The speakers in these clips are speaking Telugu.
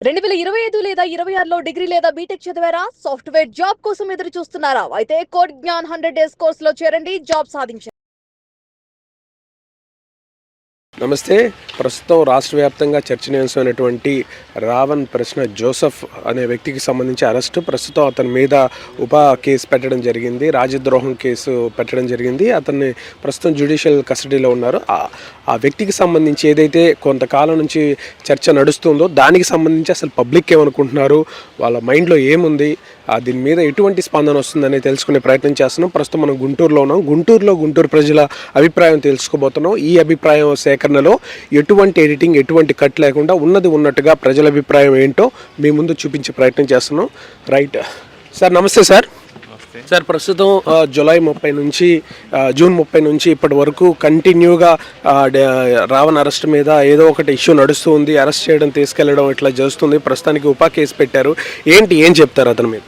2025 లేదా 26లో డిగ్రీ లేదా బీటెక్ చదివారా? సాఫ్ట్‌వేర్ జాబ్ కోసం ఎదురు చూస్తున్నారా? అయితే కోడ్ జ్ఞాన్ 100 డేస్ కోర్సులో చేరండి, జాబ్ సాధించండి. నమస్తే. ప్రస్తుతం రాష్ట్ర వ్యాప్తంగా చర్చనీయాంశమైనటువంటి రావణ్ ప్రశ్న జోసెఫ్ అనే వ్యక్తికి సంబంధించి అరెస్టు. ప్రస్తుతం అతని మీద కేసు పెట్టడం జరిగింది, రాజద్రోహం కేసు పెట్టడం జరిగింది. అతన్ని ప్రస్తుతం జ్యుడిషియల్ కస్టడీలో ఉన్నారు. ఆ వ్యక్తికి సంబంధించి ఏదైతే కొంతకాలం నుంచి చర్చ నడుస్తుందో దానికి సంబంధించి అసలు పబ్లిక్ ఏమనుకుంటున్నారు, వాళ్ళ మైండ్లో ఏముంది, దీని మీద ఎటువంటి స్పందన వస్తుందని తెలుసుకునే ప్రయత్నం చేస్తున్నాం. ప్రస్తుతం మనం గుంటూరులో ఉన్నాం. గుంటూరు ప్రజల అభిప్రాయం తెలుసుకోబోతున్నాం. ఈ అభిప్రాయం సేకరణలో ఎటువంటి ఎడిటింగ్, ఎటువంటి కట్ లేకుండా ఉన్నది ఉన్నట్టుగా ప్రజల అభిప్రాయం ఏంటో మీ ముందు చూపించే ప్రయత్నం చేస్తున్నాం. రైట్ సార్, నమస్తే సార్. సార్, ప్రస్తుతం జూలై 30 నుంచి జూన్ 30 నుంచి ఇప్పటి వరకు కంటిన్యూగా రావణ్ అరెస్ట్ మీద ఏదో ఒకటి ఇష్యూ నడుస్తూ ఉంది. అరెస్ట్ చేయడం, తీసుకెళ్లడం ఇట్లా చేస్తుంది. ప్రస్తుతానికి కేసు పెట్టారు. ఏం చెప్తారు అతని మీద?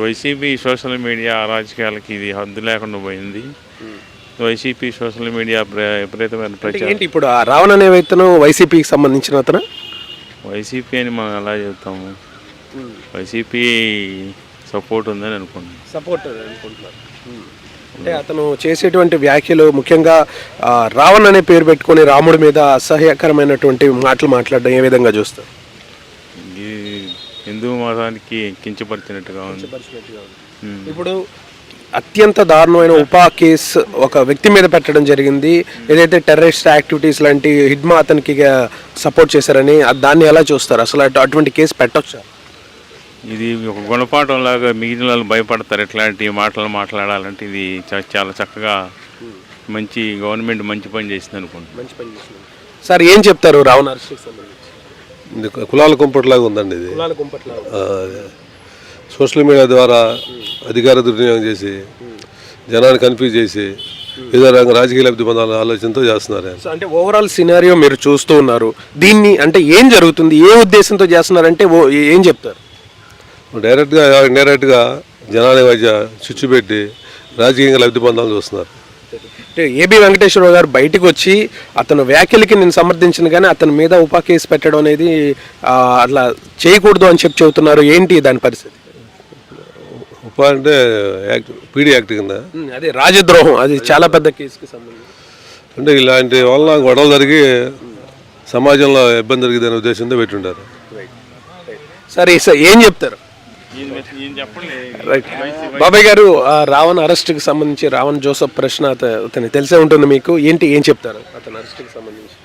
వైసీపీ సోషల్ మీడియా రాజకీయాలకి ఇది హద్దు లేకుండా పోయింది. వైసీపీ సోషల్ మీడియా విపరీతమైన ప్రచారం. ఏంటి ఇప్పుడు రావణ్ అనే వ్యక్తిను వైసీపీకి సంబంధించిన అతను? వైసీపీ అని మనం ఎలా చెప్తాము? వైసీపీ సపోర్ట్ ఉందని అనుకుంటున్నారు. అంటే అతను చేసేటువంటి వ్యాఖ్యలు ముఖ్యంగా రావణ్ అనే పేరు పెట్టుకొని రాముడి మీద అసహ్యకరమైనటువంటి మాటలు మాట్లాడడం ఏ విధంగా చూస్తారు? హిందూ మతానికి కించపరిచినట్టుగా ఉంది. ఇప్పుడు అత్యంత దారుణమైన కేసు ఒక వ్యక్తి మీద పెట్టడం జరిగింది. ఏదైతే టెర్రరిస్ట్ యాక్టివిటీస్ లాంటి హిడ్మా అతనికి సపోర్ట్ చేశారని, దాన్ని ఎలా చూస్తారు? అసలు అటువంటి కేసు పెట్టొచ్చా? ఇది ఒక గుణపాఠం లాగా మిగిలిన వాళ్ళు భయపడతారు ఇట్లాంటి మాటలు మాట్లాడాలంటే. ఇది చాలా చక్కగా మంచి గవర్నమెంట్ మంచి పని చేసింది అనుకుంటున్నాను. సార్, ఏం చెప్తారు రావణ్ అరెస్ట్కి సంబంధించి? కులాల కుంపట్లాగా ఉందండి ఇది. సోషల్ మీడియా ద్వారా అధికార దుర్వినియోగం చేసి జనాన్ని కన్ఫ్యూజ్ చేసి ఏదో రకంగా రాజకీయ లబ్ధి పొందాలని ఆలోచనతో చేస్తున్నారు. అంటే ఓవరాల్ సినారియో మీరు చూస్తూ ఉన్నారు. దీన్ని అంటే ఏం జరుగుతుంది, ఏ ఉద్దేశంతో చేస్తున్నారంటే ఏం చెప్తారు? డైరెక్ట్గా ఇండైరెక్ట్గా జనాల మధ్య చుచ్చు పెట్టి రాజకీయంగా లబ్ధి పొందాలని చూస్తున్నారు. అంటే ఏబి వెంకటేశ్వరరావు గారు బయటకు వచ్చి అతను వ్యాఖ్యలకి నేను సమర్థించిన కానీ అతని మీద కేసు పెట్టడం అనేది అట్లా చేయకూడదు అని చెబుతున్నారు. ఏంటి దాని పరిస్థితి? అంటే పీడీ యాక్ట్ కింద అదే రాజద్రోహం, అది చాలా పెద్ద కేసుకి సంబంధించి. అంటే ఇలాంటి వల్ల గొడవలు జరిగి సమాజంలో ఇబ్బంది జరిగిందనే ఉద్దేశంతో పెట్టుంటారు. సరే సార్, ఏం చెప్తారు? రైట్ బాబాయ్ గారు, రావణ్ అరెస్ట్కి సంబంధించి రావణ్ జోసెఫ్ ప్రశ్న అతను తెలిసే ఉంటుంది మీకు. ఏం చెప్తారు అతని అరెస్ట్కి సంబంధించి?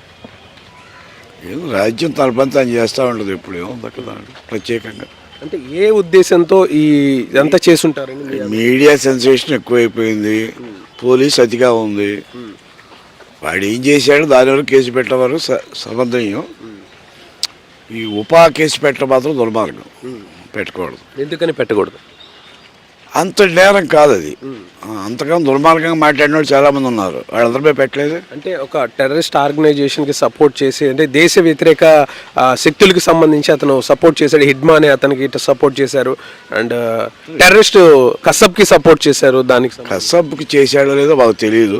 రాజ్యం తలపంతం చేస్తూ ఉంటుంది. ఇప్పుడు ఏముంది అక్కడ ప్రత్యేకంగా? అంటే ఏ ఉద్దేశంతో ఇదంతా చేసుంటారు? మీడియా సెన్సేషన్ ఎక్కువైపోయింది, పోలీస్ అతిగా ఉంది. వాడు ఏం చేశాడు దాని వరకు కేసు పెట్టడం వరకు సమర్థనీయం. ఈ కేసు పెట్టడం మాత్రం దుర్మార్గం. పెట్టకూడదు. ఎందుకని పెట్టకూడదు? అంత నేరం కాదు అది. అంతకన్నా దుర్మార్గంగా మాట్లాడిన వాళ్ళు చాలామంది ఉన్నారు. వాళ్ళందరిపై పెట్టలేదు. అంటే ఒక టెర్రరిస్ట్ ఆర్గనైజేషన్కి సపోర్ట్ చేసి, అంటే దేశ వ్యతిరేక శక్తులకు సంబంధించి అతను సపోర్ట్ చేశాడు. హిడ్మా అనే అతనికి ఇట్లా సపోర్ట్ చేశారు. అండ్ టెర్రరిస్ట్ కసబ్కి సపోర్ట్ చేశారు. దానికి కసబ్కి చేశాడో లేదో మాకు తెలియదు.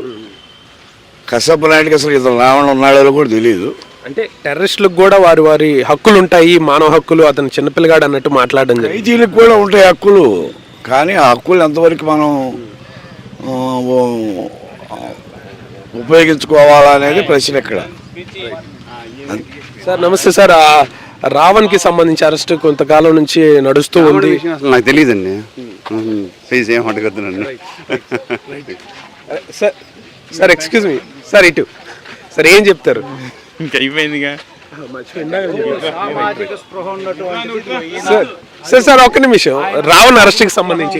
కసబ్ నాయుడికి అసలు ఇతను రావణ్ ఉన్నాడో కూడా తెలియదు. అంటే టెర్రరిస్టులకు కూడా వారి హక్కులు ఉంటాయి, మానవ హక్కులు. అతను చిన్నపిల్లగాడు అన్నట్టు మాట్లాడడం జరిగింది. ఖైదీలకు కూడా ఉంటాయి హక్కులు, కానీ ఆ హక్కులు ఎంతవరకు మనం ఉపయోగించుకోవాలనేది ప్రశ్న ఇక్కడ. సార్, నమస్తే సార్. రావణ్కి సంబంధించి అరెస్ట్ కొంతకాలం నుంచి నడుస్తూ ఉంది. నాకు తెలియదండి. ప్లీజ్ ఏం అడగద్దు. సార్ ఎక్స్క్యూజ్ మీ సార్, ఇటు సార్, ఏం చెప్తారు? ఇంకా అయిపోయిందిగా. సార్ ఒక్క నిమిషం. రావణ్ అరెస్ట్కి సంబంధించి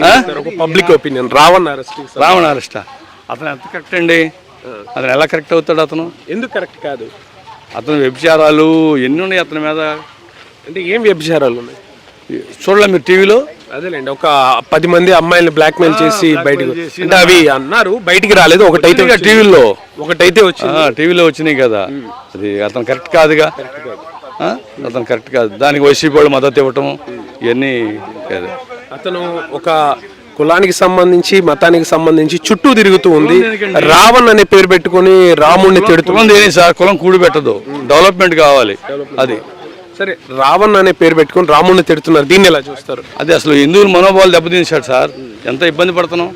పబ్లిక్ ఒపీనియన్. రావణ్ అరెస్ట్ అతను ఎంత కరెక్ట్ అండి? అతను ఎలా కరెక్ట్ అవుతాడు? అతను ఎందుకు కరెక్ట్ కాదు? అతను వ్యభిచారాలు ఎన్ని ఉన్నాయి అతని మీద. అంటే ఏం వ్యభిచారాలు ఉన్నాయి చూడలే మీరు టీవీలో? అదేలేండి, ఒక 10 మంది అమ్మాయిలు బ్లాక్మెయిల్ చేసి బయటకు, అంటే అవి అన్నారు బయటికి రాలేదు. ఒకటైతే టీవీలో వచ్చింది, టీవీలో వచ్చినాయి కదా. అది అతను కరెక్ట్ కాదుగా. అతను కరెక్ట్ కాదు. దానికి వైసీపీ వాళ్ళు మద్దతు ఇవ్వటం ఇవన్నీ కాదు. అతను ఒక కులానికి సంబంధించి, మతానికి సంబంధించి చుట్టూ తిరుగుతూ ఉంది. రావణ్ అనే పేరు పెట్టుకుని రాముడిని తిడుతుంది. సార్, కులం కూడి పెట్టదు, డెవలప్మెంట్ కావాలి. అది సరే, రావణ్ అనే పేరు పెట్టుకొని రాముడిని తిడుతున్నారు, దీన్ని ఎలా చూస్తారు? అది అసలు హిందువుల మనోభావాలు దెబ్బతీసాడు సార్. ఎంత ఇబ్బంది పడుతున్నాం.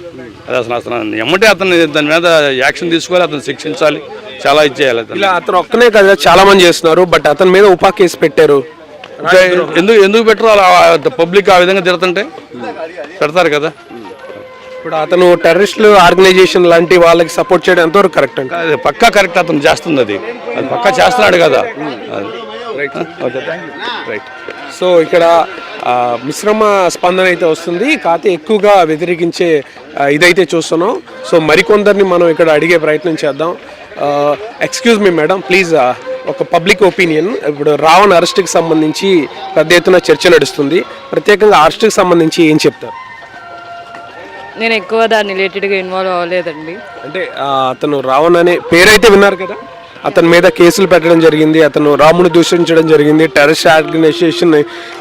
అది అసలు ఎమ్మటే అతను దాని మీద యాక్షన్ తీసుకోవాలి, అతను శిక్షించాలి, చాలా ఇచ్చేయాలి. ఇలా అతను ఒక్కనే కదా చాలా మంది చేస్తున్నారు, బట్ అతని మీద ఉపా కేసు పెట్టారు. ఎందుకు పెట్టరు? అలా పబ్లిక్ ఆ విధంగా తిడుతుంటే పెడతారు కదా. ఇప్పుడు అతను టెర్రరిస్టులు ఆర్గనైజేషన్ లాంటి వాళ్ళకి సపోర్ట్ చేయడం ఎంతవరకు కరెక్ట్ అంటే? అది పక్కా కరెక్ట్, అతను చేస్తుంది అది పక్కా చేస్తున్నాడు కదా. రైట్. సో ఇక్కడ మిశ్రమ స్పందన అయితే వస్తుంది, కాకపోతే ఎక్కువగా వ్యతిరేకించే ఇదైతే చూస్తున్నాం. సో మరికొందరిని మనం ఇక్కడ అడిగే ప్రయత్నం చేద్దాం. ఎక్స్క్యూజ్ మీ మేడం, ప్లీజ్, ఒక పబ్లిక్ ఒపీనియన్. ఇప్పుడు రావణ్ అరెస్ట్కి సంబంధించి పెద్ద ఎత్తున చర్చ నడుస్తుంది, ప్రత్యేకంగా అరెస్ట్కి సంబంధించి ఏం చెప్తారు? నేను ఎక్కువ దాని రిలేటెడ్గా ఇన్వాల్వ్ అవ్వలేదండి. అంటే అతను రావణ్ అనే పేరైతే విన్నారు కదా, అతని మీద కేసులు పెట్టడం జరిగింది, అతను రాముని దూషించడం జరిగింది, టెర్రరిస్ట్ ఆర్గనైజేషన్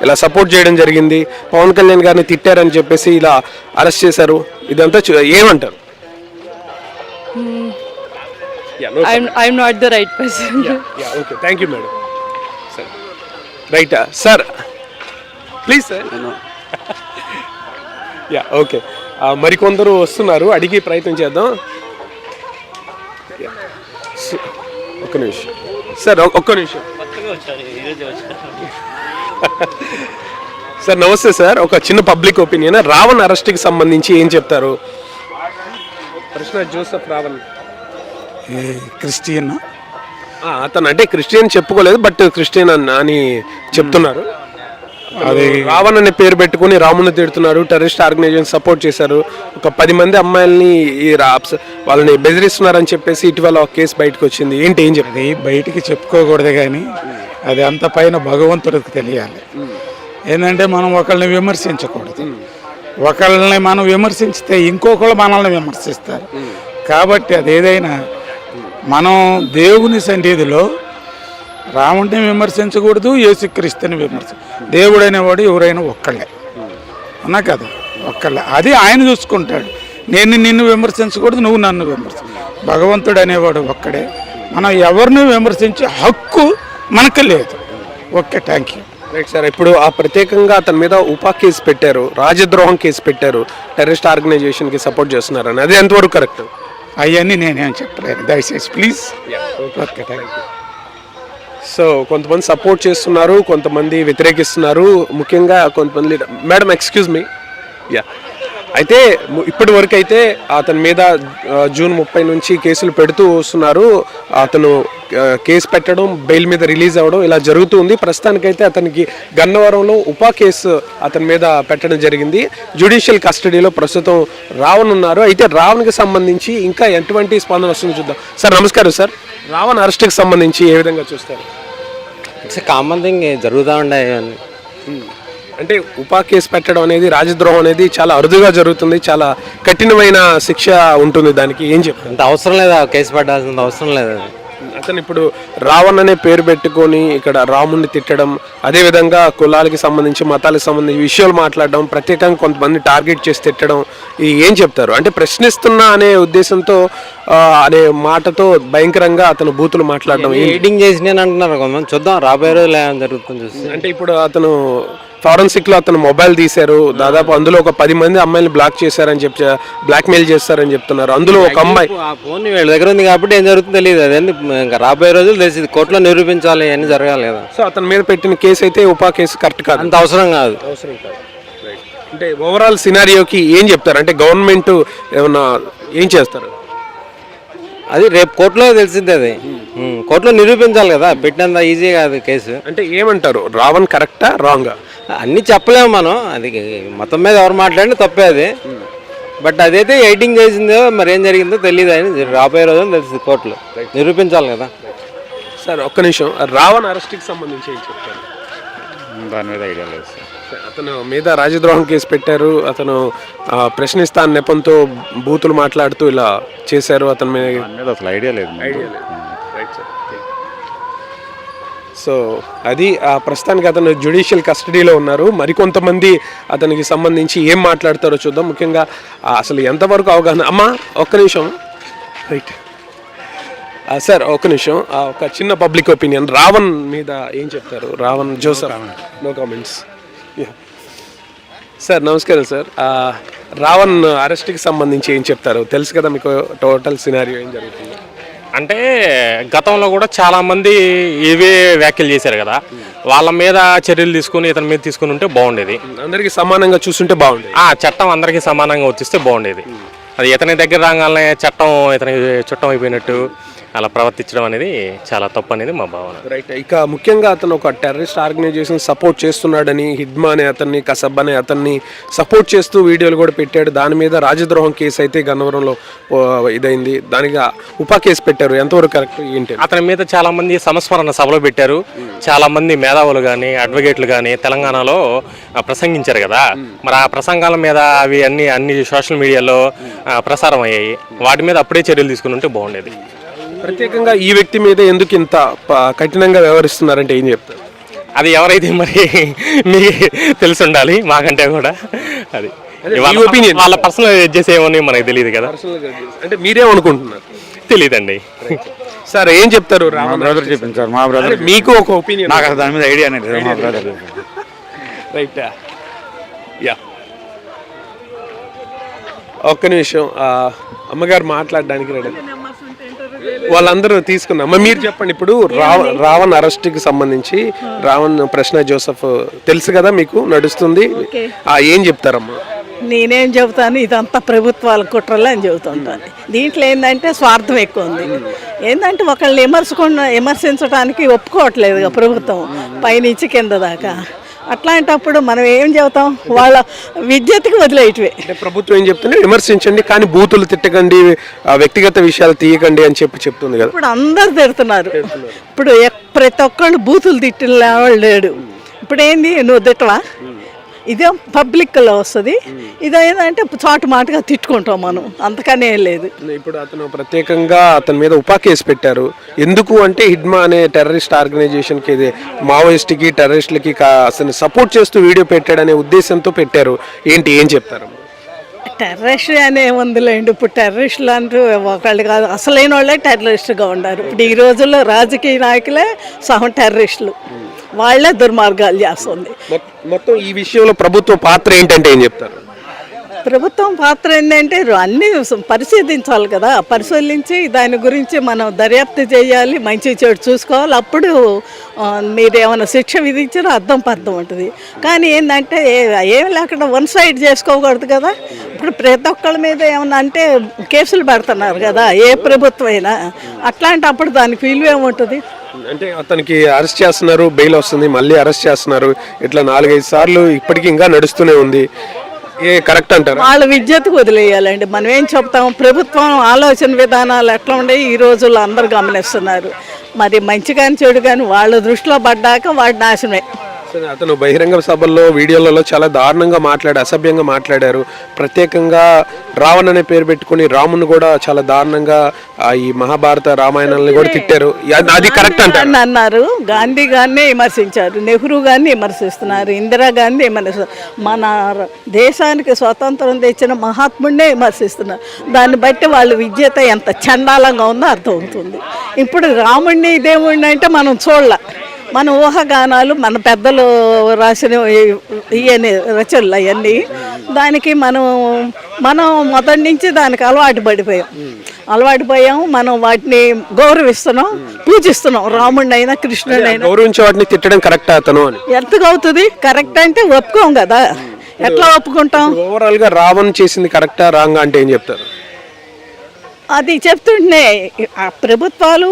ఇలా సపోర్ట్ చేయడం జరిగింది, పవన్ కళ్యాణ్ గారిని తిట్టారని చెప్పేసి ఇలా అరెస్ట్ చేశారు. ఇదంతా ఏమంటారు? I'm not the right person. Okay, thank you madam. Right sir, please sir. Yeah, okay. మరికొందరు వస్తున్నారు, అడిగే ప్రయత్నం చేద్దాం. ఒక్క నిమిషం సార్, ఒక్క నిమిషం సార్. నమస్తే సార్, ఒక చిన్న పబ్లిక్ ఒపీనియన్. రావణ్ అరెస్ట్కి సంబంధించి ఏం చెప్తారు? కృష్ణ జోసెఫ్ రావణ్ క్రిస్టియన్, అతను అంటే క్రిస్టియన్ చెప్పుకోలేదు, బట్ క్రిస్టియన్ అని చెప్తున్నారు. అది రావణ్ అనే పేరు పెట్టుకుని రాముని తిడుతున్నారు, టెర్రరిస్ట్ ఆర్గనైజేషన్ సపోర్ట్ చేశారు, ఒక 10 మంది అమ్మాయిల్ని వాళ్ళని బెదిరిస్తున్నారని చెప్పేసి ఇటీవల ఒక కేసు బయటకు వచ్చింది. ఏంటి ఏం చెప్పి? అది బయటికి చెప్పుకోకూడదు, కానీ అది అంత పైన భగవంతుడికి తెలియాలి. ఏంటంటే మనం ఒకళ్ళని విమర్శించకూడదు. ఒకళ్ళని మనం విమర్శించితే ఇంకొకళ్ళు మనల్ని విమర్శిస్తారు. కాబట్టి అది ఏదైనా మనం దేవుని సన్నిధిలో రాముడిని విమర్శించకూడదు, యేసుక్రీస్తుని దేవుడు అనేవాడు ఎవరైనా ఒక్కళ్ళే, అన్నా కదా, ఒక్కళ్ళే. అది ఆయన చూసుకుంటాడు. నేను నిన్ను విమర్శించకూడదు, నువ్వు నన్ను భగవంతుడు అనేవాడు ఒక్కడే. మనం ఎవరిని విమర్శించే హక్కు మనకు లేదు. Okay, thank you. Right sir. ఇప్పుడు ప్రత్యేకంగా అతని మీద ఉపా కేసు పెట్టారు, రాజద్రోహం కేసు పెట్టారు, టెర్రరిస్ట్ ఆర్గనైజేషన్కి సపోర్ట్ చేస్తున్నారని, అది ఎంతవరకు కరెక్ట్? అవన్నీ నేనేం చెప్పలేను, దయచేసి please. Okay, thank you. So కొంతమంది సపోర్ట్ చేస్తున్నారు, కొంతమంది వ్యతిరేకిస్తున్నారు, ముఖ్యంగా కొంతమంది. Madam, excuse me. యా, అయితే ఇప్పటి వరకు అయితే అతని మీద జూన్ 30 నుంచి కేసులు పెడుతూ వస్తున్నారు. అతను కేసు పెట్టడం, బెయిల్ మీద రిలీజ్ అవ్వడం ఇలా జరుగుతుంది. ప్రస్తుతానికైతే అతనికి గన్నవరంలో ఉపా కేసు అతని మీద పెట్టడం జరిగింది. జ్యుడిషియల్ కస్టడీలో ప్రస్తుతం రావణ్ ఉన్నారు. అయితే రావణ్కి సంబంధించి ఇంకా ఎటువంటి స్పందన వస్తుందో చూద్దాం. సార్ నమస్కారం సార్, రావణ్ అరెస్ట్కి సంబంధించి ఏ విధంగా చూస్తారు? ఇట్స్ కామన్ థింగ్ జరుగుతూ ఉంటాయి. అంటే ఉపా కేసు పెట్టడం అనేది, రాజద్రోహం అనేది చాలా అరుదుగా జరుగుతుంది, చాలా కఠినమైన శిక్ష ఉంటుంది. దానికి ఏం చెప్తారు? అంత అవసరం లేదా, కేసు పడాల్సినంత అవసరం లేదు. అతను ఇప్పుడు రావణ్ అనే పేరు పెట్టుకొని ఇక్కడ రాముడిని తిట్టడం, అదేవిధంగా కులాలకి సంబంధించి, మతాలకు సంబంధించి విషయాలు మాట్లాడడం, ప్రత్యేకంగా కొంతమంది టార్గెట్ చేసి తిట్టడం, ఇది ఏం చెప్తారు? అంటే ప్రశ్నిస్తున్నా అనే ఉద్దేశంతో అనే మాటతో భయంకరంగా అతను బూతులు మాట్లాడడం, ఎడిటింగ్ చేసి అంటున్నారు కొంతమంది. చూద్దాం రాబోయే రోజులు ఏమైనా జరుగుతుంది చూసి. అంటే ఇప్పుడు అతను ఫారెన్సిక్ లో అతను మొబైల్ తీశారు, దాదాపు అందులో ఒక 10 మంది అమ్మాయిని బ్లాక్ చేశారని చెప్పి బ్లాక్మెయిల్ చేస్తారని చెప్తున్నారు. అందులో ఒక అమ్మాయి ఆ ఫోన్ వీళ్ళ దగ్గర ఉంది కాబట్టి ఏం జరుగుతుందో తెలియదు. అదే ఇంకా రాబోయే రోజులు తెలిసింది, కోర్టులో నిరూపించాలి, అన్ని జరగాలి కదా. సో అతని మీద పెట్టిన కేసు అయితే ఉపా కేసు కరెక్ట్ కాదు, అంత అవసరం కాదు. అంటే ఓవరాల్ సినారియోకి ఏం చెప్తారు? అంటే గవర్నమెంట్ ఏమన్నా ఏం చేస్తారు? అది రేపు కోర్టులో తెలిసింది. అది కోర్టులో నిరూపించాలి కదా, పెట్టినంత ఈజీ కాదు కేసు. అంటే ఏమంటారు, రావణ్ కరెక్టా రాంగా? అన్నీ చెప్పలేము మనం. అది మొత్తం మీద ఎవరు మాట్లాడినా తప్పే అది. బట్ అదైతే ఎడిటింగ్ చేసిందో మరి ఏం జరిగిందో తెలియదు. అని రాబోయే రోజులు తెలుస్తుంది, కోర్టులో నిరూపించాలి కదా. సార్ ఒక్క నిమిషం, రావణ్ అరెస్ట్కి సంబంధించి ఏం చెప్తారు? దాని మీద ఐడియా లేదు సార్. అతను మీద రాజద్రోహం కేసు పెట్టారు, అతను ప్రశ్నిస్తాను నెపంతో బూతులు మాట్లాడుతూ ఇలా చేశారు. అతని మీద అసలు ఐడియా లేదు. సో అది ప్రస్తుతానికి అతను జ్యుడిషియల్ కస్టడీలో ఉన్నారు. మరికొంతమంది అతనికి సంబంధించి ఏం మాట్లాడతారో చూద్దాం. ముఖ్యంగా అసలు ఎంతవరకు అవగాహన. అమ్మా ఒక్క నిమిషం, రైట్. సార్ ఒక నిమిషం, ఒక చిన్న పబ్లిక్ ఒపీనియన్ రావణ్ మీద ఏం చెప్తారు? Ravan Joseph, no comments. Sir నమస్కారం సార్. రావణ్ అరెస్ట్కి సంబంధించి ఏం చెప్తారు? తెలుసు కదా మీకు టోటల్ సినారియో ఏం జరుగుతుంది? అంటే గతంలో కూడా చాలామంది ఇవే వ్యాఖ్యలు చేశారు కదా, వాళ్ళ మీద చర్యలు తీసుకుని ఇతని మీద తీసుకుని ఉంటే బాగుండేది. అందరికీ సమానంగా చూస్తుంటే బాగుండేది. చట్టం అందరికీ సమానంగా వచ్చిస్తే బాగుండేది. అది ఇతని దగ్గర రాగానే చట్టం ఇతనికి చుట్టం అయిపోయినట్టు అలా ప్రవర్తించడం అనేది చాలా తప్పు అనేది మా భావన. రైట్. ఇక ముఖ్యంగా అతను ఒక టెర్రరిస్ట్ ఆర్గనైజేషన్ సపోర్ట్ చేస్తున్నాడని, హిడ్మా అనే అతన్ని, కసబ్ అనే అతన్ని సపోర్ట్ చేస్తూ వీడియోలు కూడా పెట్టాడు. దాని మీద రాజద్రోహం కేసు అయితే గన్నవరంలో ఇదైంది. దానికి ఉపా కేసు పెట్టారు. ఎంతవరకు కరెక్ట్ ఏంటి? అతని మీద చాలా మంది సంస్మరణ సభలు పెట్టారు. చాలా మంది మేధావులు కానీ అడ్వకేట్లు కానీ తెలంగాణలో ప్రసంగించారు కదా, మరి ఆ ప్రసంగాల మీద అవి అన్ని సోషల్ మీడియాలో ప్రసారం అయ్యాయి. వాటి మీద అప్పుడే చర్యలు తీసుకుని ఉంటే బాగుండేది. ప్రత్యేకంగా ఈ వ్యక్తి మీద ఎందుకు ఇంత కఠినంగా వ్యవహరిస్తున్నారంటే ఏం చెప్తారు? అది ఎవరైతే మరి మీకు తెలిసి ఉండాలి, మాకంటే కూడా. అది వాళ్ళ పర్సనల్ చేసేమని మనకు తెలియదు కదా. అంటే మీరేమనుకుంటున్నారు? తెలియదండి. సార్ ఏం చెప్తారు? బ్రదర్ చెప్పింది సార్, మా బ్రదర్. మీకు ఒక ఒపీనియన్? నాకు దాని మీద ఐడియా అనేది మా బ్రదర్. రైట్. యా, ఒక్క నిమిషం. అమ్మగారు మాట్లాడడానికి రెడీ. వాళ్ళందరూ తీసుకున్నాం. మీరు చెప్పండి, ఇప్పుడు రావణ్ అరెస్ట్కి సంబంధించి రావణ్ ప్రశ్న జోసఫ్ తెలుసు కదా మీకు, నడుస్తుంది. ఏం చెప్తారమ్మా? నేనేం చెబుతాను, ఇదంతా ప్రభుత్వాల కుట్రలే అని చెబుతుంటాను. దీంట్లో ఏంటంటే స్వార్థం ఎక్కువ ఉంది. ఏంటంటే ఒకళ్ళని విమర్శించడానికి ఒప్పుకోవట్లేదు ప్రభుత్వం, పైనుంచి కింద దాకా. అట్లాంటప్పుడు మనం ఏం చెబుతాం? వాళ్ళ విద్యతకి వదిలేయటమే. అంటే ప్రభుత్వం ఏం చెప్తుంది? విమర్శించండి కానీ బూతులు తిట్టకండి, వ్యక్తిగత విషయాలు తీయకండి అని చెప్తుంది కదా. ఇప్పుడు అందరు తిడుతున్నారు. ఇప్పుడు ప్రతి ఒక్కళ్ళు బూతులు తిట్టిన వాళ్ళు లేడు. ఇప్పుడు ఏంది, నువ్వు తిట్టవా? ఇదే పబ్లిక్లో వస్తుంది. ఇదేంటంటే చాటు మాటగా తిట్టుకుంటాం మనం, అంతకనే లేదు. ఇప్పుడు అతను ప్రత్యేకంగా అతని మీద ఉపా కేసు పెట్టారు. ఎందుకు అంటే హిడ్మా అనే టెర్రరిస్ట్ ఆర్గనైజేషన్కి, ఇది మావోయిస్ట్కి టెర్రరిస్టులకి అతను సపోర్ట్ చేస్తూ వీడియో పెట్టాడనే ఉద్దేశంతో పెట్టారు. ఏం చెప్తారు? టెర్రరిస్ట్ అనే ఉందిలేండి. ఇప్పుడు టెర్రరిస్టులు అంటూ ఒకళ్ళు కాదు, అసలైన వాళ్ళే టెర్రరిస్టుగా ఉన్నారు. ఇప్పుడు ఈ రోజుల్లో రాజకీయ నాయకులే సహం టెర్రరిస్టులు, వాళ్ళే దుర్మార్గాలు చేస్తుంది. మొత్తం ఈ విషయంలో ప్రభుత్వ పాత్ర ఏంటంటే ఏం చెప్తారు? ప్రభుత్వం పాత్ర ఏంటంటే అన్నీ పరిశీలించాలి కదా. పరిశీలించి దాని గురించి మనం దర్యాప్తు చేయాలి, మంచి చెడు చూసుకోవాలి. అప్పుడు మీరు ఏమైనా శిక్ష విధించినా అర్థం పర్థం ఉంటుంది. కానీ ఏంటంటే ఏమి లేకుండా వన్ సైడ్ చేసుకోకూడదు కదా. ఇప్పుడు ప్రతి ఒక్కళ్ళ మీద ఏమన్నా అంటే కేసులు పెడుతున్నారు కదా, ఏ ప్రభుత్వం అయినా. అట్లాంటప్పుడు దానికి విలువ ఏముంటుంది? అంటే అతనికి అరెస్ట్ చేస్తున్నారు, బెయిల్ వస్తుంది, మళ్ళీ అరెస్ట్ చేస్తున్నారు, ఇట్లా 4-5 సార్లు ఇప్పటికీ ఇంకా నడుస్తూనే ఉంది. కరెక్ట్ అంటారు? వాళ్ళ విద్యతకు వదిలేయాలండి. మనం ఏం చెప్తాం? ప్రభుత్వం ఆలోచన విధానాలు ఎట్లా ఉండేవి ఈ రోజుల్లో అందరు గమనిస్తున్నారు. మరి మంచి కానీ చెడు కానీ వాళ్ళ దృష్టిలో పడ్డాక వాడి నాశనమే. అతను బహిరంగ సభల్లో వీడియోలలో చాలా దారుణంగా అసభ్యంగా మాట్లాడారు. ప్రత్యేకంగా రావణ్ అనే పేరు పెట్టుకుని రాముని కూడా చాలా దారుణంగా ఈ మహాభారత రామాయణాలను కూడా తిట్టారు. అది కరెక్ట్ అంటారు? అన్నారు. గాంధీ గారిని విమర్శించారు, నెహ్రూ గారిని విమర్శిస్తున్నారు, ఇందిరా గాంధీ విమర్శిస్తున్నారు. మన దేశానికి స్వతంత్రం తెచ్చిన మహాత్ముడినే విమర్శిస్తున్నారు. దాన్ని బట్టి వాళ్ళ విద్యత ఎంత చండాలంగా ఉందో అర్థమవుతుంది. ఇప్పుడు రాముడిని దేవుడిని అంటే మనం చూడలే, మన ఊహాగానాలు, మన పెద్దలు రాసిన ఇవన్నీ రచనలు అవన్నీ, దానికి మనం మొదటి నుంచి దానికి అలవాటు పడిపోయాం. మనం వాటిని గౌరవిస్తున్నాం, పూజిస్తున్నాం. రాముడిని అయినా కృష్ణుడు అయినా గౌరవించే వాటిని తిట్టడం కరెక్ట్ అతను అని ఎంతగా అవుతుంది? కరెక్ట్ అంటే ఒప్పుకోం కదా, ఎట్లా ఒప్పుకుంటాం? ఓవరాల్ గా రావణ్ చేసింది కరెక్టా రాంగా అంటే ఏం చెప్తారు? అది చెప్తుంటే ఆ ప్రభుత్వాలు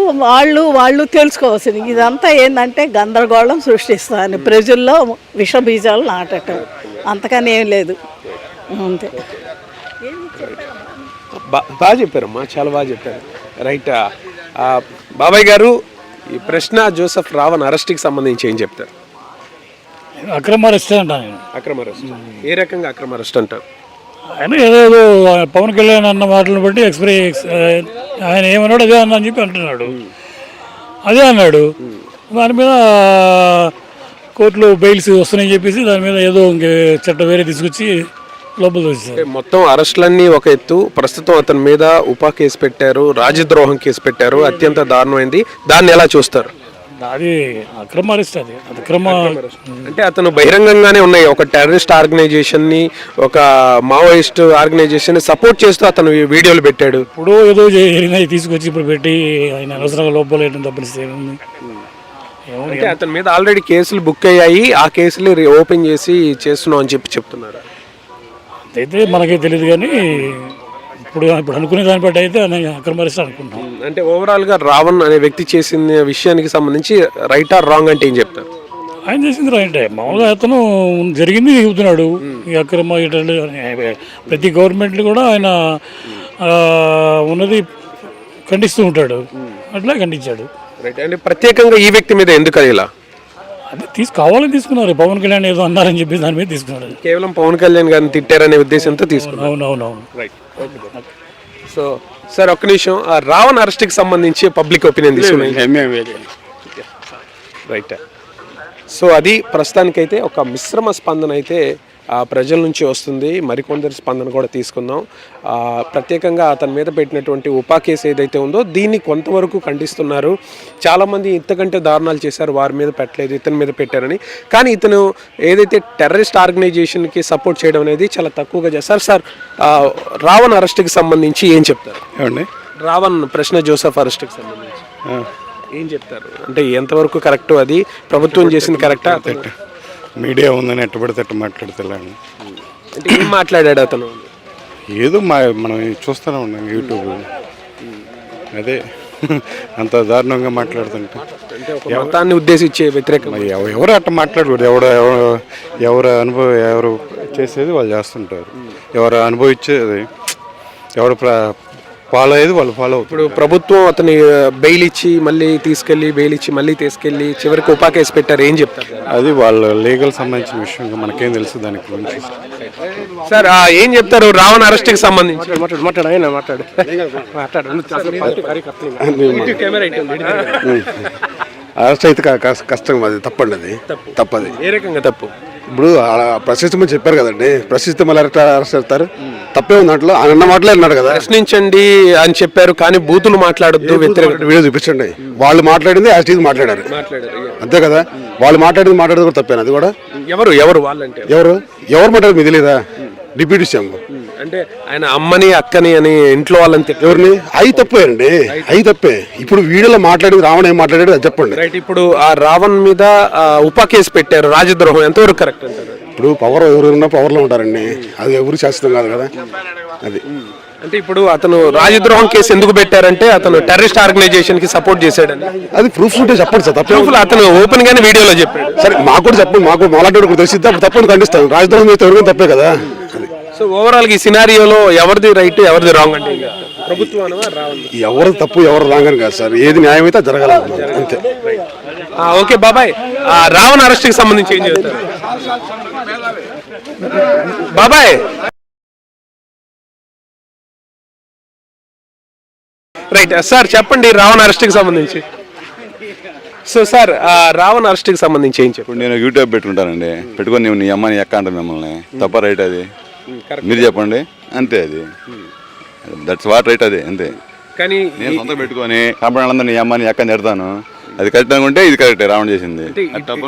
వాళ్ళు తెలుసుకోవాల్సింది. ఇదంతా ఏంటంటే గందరగోళం సృష్టిస్తాను, ప్రజల్లో విషబీజాలు నాటటం, అంతకని ఏం లేదు. అంతే. బాగా చెప్పారమ్మా, చాలా బాగా చెప్పారు. రైట్. బాబాయ్ గారు, ఈ ప్రశ్న జోసఫ్ రావణ్ అరెస్ట్కి సంబంధించి ఏం చెప్తారు? అక్రమ అరెస్ట్ అంటాను. అక్రమ అరెస్ట్ ఏ రకంగా అక్రమ అరెస్ట్ అంటారు? ఆయన ఏదో పవన్ కళ్యాణ్ అన్న మాటలను బట్టి ఆయన ఏమన్నాడు అదే అన్న అని చెప్పి అంటున్నాడు. అదే అన్నాడు. దాని మీద కోర్టులో బెయిల్స్ వస్తున్నాయని చెప్పేసి దాని మీద ఏదో ఇంక చట్టం వేరే తీసుకొచ్చి లోపల వచ్చేసారు. మొత్తం అరెస్టులన్నీ ఒక ఎత్తు, ప్రస్తుతం అతని మీద ఉపా కేసు పెట్టారు, రాజద్రోహం కేసు పెట్టారు, అత్యంత దారుణమైంది. దాన్ని ఎలా చూస్తారు? అది అక్రమ అరెస్ట్, అది అక్రమ. అంటే అతను బహిరంగంగానే ఉన్నాయి, ఒక టెర్రరిస్ట్ ఆర్గనైజేషన్ ని, ఒక మావోయిస్ట్ ఆర్గనైజేషన్ ని సపోర్ట్ చేస్తూ అతను వీడియోలు పెట్టాడు. ఇప్పుడు ఏదో జరిగినాయి తీసుకొచ్చి ఇప్పుడు పెట్టి ఆయన అనవసరంగా లోపల వేయడం తప్పనిసరి ఏముంది. అంటే అతని మీద ఆల్రెడీ కేసులు బుక్ అయ్యాయి, ఆ కేసులు ఓపెన్ చేసి చేస్తున్నాం అని చెప్తున్నారు. అయితే మనకే తెలియదు కానీ ఇప్పుడు అనుకునే దాన్ని బట్టి అయితే అక్రమ అరెస్ట్ అనుకుంటాం. అంటే ఓవరాల్ గా రావణ్ అనే వ్యక్తి చేసిన విషయానికి సంబంధించి రైట్ ఆర్ రాంగ్ అంటే ఏం చెప్తారు? ఆయన చేసింది రైటే. మామూలుగా అతను జరిగింది చెబుతున్నాడు. ఈ అక్రమ ప్రతి గవర్నమెంట్లు కూడా ఆయన ఉన్నది ఖండిస్తూ ఉంటాడు, అట్లా ఖండించాడు. రైట్. అంటే ప్రత్యేకంగా ఈ వ్యక్తి మీద ఎందుకు ఇలా? అది కావాలని తీసుకున్నారు. పవన్ కళ్యాణ్ ఏదో అన్నారని చెప్పి దాని మీద తీసుకున్నారు. కేవలం పవన్ కళ్యాణ్ గారిని తిట్టారనే ఉద్దేశంతో తీసుకున్నారు. అవునవునవును. రైట్. సో సార్ ఒక్క నిమిషం, ఆ రావణ్ అరెస్ట్కి సంబంధించి పబ్లిక్ ఒపీనియన్ తీసుకున్నాయి. రైట్. సో అది ప్రస్తుతానికైతే ఒక మిశ్రమ స్పందన అయితే ప్రజల నుంచి వస్తుంది. మరికొందరి స్పందన కూడా తీసుకుందాం. ప్రత్యేకంగా అతని మీద పెట్టినటువంటి ఉపా కేసు ఏదైతే ఉందో దీన్ని కొంతవరకు ఖండిస్తున్నారు. చాలామంది ఇంతకంటే దారుణాలు చేశారు, వారి మీద పెట్టలేదు, ఇతని మీద పెట్టారని. కానీ ఇతను ఏదైతే టెర్రరిస్ట్ ఆర్గనైజేషన్కి సపోర్ట్ చేయడం అనేది చాలా తక్కువగా చేస్తారు. సార్ రావణ్ అరెస్ట్కి సంబంధించి ఏం చెప్తారు? ఏమండి రావణ్ ప్రశ్న జోసెఫ్ అరెస్ట్కి సంబంధించి ఏం చెప్తారు? అంటే ఎంతవరకు కరెక్ట్, అది ప్రభుత్వం చేసింది కరెక్టా? మీడియా ఉందని ఎట్టబడితే అట్ట మాట్లాడతాను. అంటే ఏం మాట్లాడాడు అతను? ఏదో మనం చూస్తూనే ఉన్నాం యూట్యూబ్, అదే అంత దారుణంగా మాట్లాడుతుంటే. అంటే ఒక మతాన్ని ఉద్దేశించే వ్యతిరేకం. ఎవరు అట్ట మాట్లాడకూడదు. ఎవరు అనుభవం ఎవరు చేసేది వాళ్ళు చేస్తుంటారు. ఎవరు అనుభవించేది ఎవరు ఫాలో అయ్యేది వాళ్ళు ఫాలో అవుతారు. ఇప్పుడు ప్రభుత్వం అతని బెయిల్ ఇచ్చి మళ్ళీ తీసుకెళ్ళి, బెయిల్ ఇచ్చి మళ్ళీ తీసుకెళ్ళి చివరికి ఉపా కేసు పెట్టారు, ఏం చెప్తారు? అది వాళ్ళ లీగల్ సంబంధించిన విషయంగా మనకేం తెలుసు దాని గురించి. సార్ ఏం చెప్తారు రావణ్ అరెస్ట్కి సంబంధించి? అరెస్ట్ అయితే కష్టం, అది తప్పండి, అది తప్పది. ఏ రకంగా తప్పు? ఇప్పుడు ప్రశ్నించమని చెప్పారు కదండి, ప్రశ్నిస్తే మళ్ళీ అరెస్ట్ చేస్తారు, తప్పే ఉంది దాంట్లో. అన్న మాటలే అన్నాడు కదా, ప్రశ్నించండి అని చెప్పారు, కానీ బూతులు మాట్లాడొద్దు, వ్యతిరేక వీడియో చూపించండి. వాళ్ళు మాట్లాడింది యాజ్ టీజ్ మాట్లాడారు, అంతే కదా. వాళ్ళు మాట్లాడేది కూడా తప్పేనా? అది కూడా ఎవరు వాళ్ళంటే ఎవరు మాట్లాడేది మీకు తెలియదా? డిప్యూటీ సీఎం అంటే ఆయన అమ్మని అక్కని అని ఇంట్లో వాళ్ళని ఎవరిని? అవి తప్పేనండి, అవి తప్పే. ఇప్పుడు వీడియోలో మాట్లాడేది రావణ్ ఏం మాట్లాడాడు అది చెప్పండి. రైట్. ఇప్పుడు ఆ రావణ్ మీద ఉపా కేసు పెట్టారు, రాజద్రోహం, ఎంతవరకు కరెక్ట్ అంటారు? ఇప్పుడు ఎవరున్నా పవర్లో ఉంటారండి, అది ఎవరు శాశ్వతం కాదు కదా. అది అంటే ఇప్పుడు అతను రాజద్రోహం కేసు ఎందుకు పెట్టారంటే అతను టెర్రరిస్ట్ ఆర్గనైజేషన్ కి సపోర్ట్ చేశాడని. అది ప్రూఫ్స్ ఉంటే చెప్పండి సార్. తప్పే అతను ఓపెన్ గానే వీడియోలో చెప్పాడు. సరే మాకు కూడా చెప్పండి, మాకు మాట్లాడే కూడా తెలిసి తప్పని ఖండిస్తాను. రాజద్రోహం చేస్తే ఎవరికైనా తప్పే కదా. సో ఓవరాల్ ఈ సినారియోలో ఎవరిది రైట్, ఎవరిది రాంగ్ అంటే ప్రభుత్వం ఎవరు తప్పు ఎవరు రాంగ్ అని కాదు సార్, ఏది న్యాయం అయితే జరగాలి అంతే. ఓకే బాబాయ్, రావణ్ అరెస్ట్ కి సంబంధించి ఏం చెప్తారు బాబాయ్? రైట్ సార్, చెప్పండి రావణ్ అరెస్ట్ కి సంబంధించి. సో సార్ రావణ్ అరెస్ట్ కి సంబంధించి ఏం చెప్పండి? నేను యూట్యూబ్ పెట్టుకుంటానండి, పెట్టుకొని నీ అమ్మ నీ అక్క అంటాను మిమ్మల్ని, తప్ప రైట్ అది? మీరు చెప్పండి, అంతే. అది దట్స్ వాట్ రైట్, అది అంతే. కానీ నేను సొంతం పెట్టుకొని కాంపౌండ్ నీ అమ్మ నీ అక్కని తిడతాను, అది కరెక్ట్ అనుకుంటే ఇది కరెక్ట్, రావణ్ చేసింది.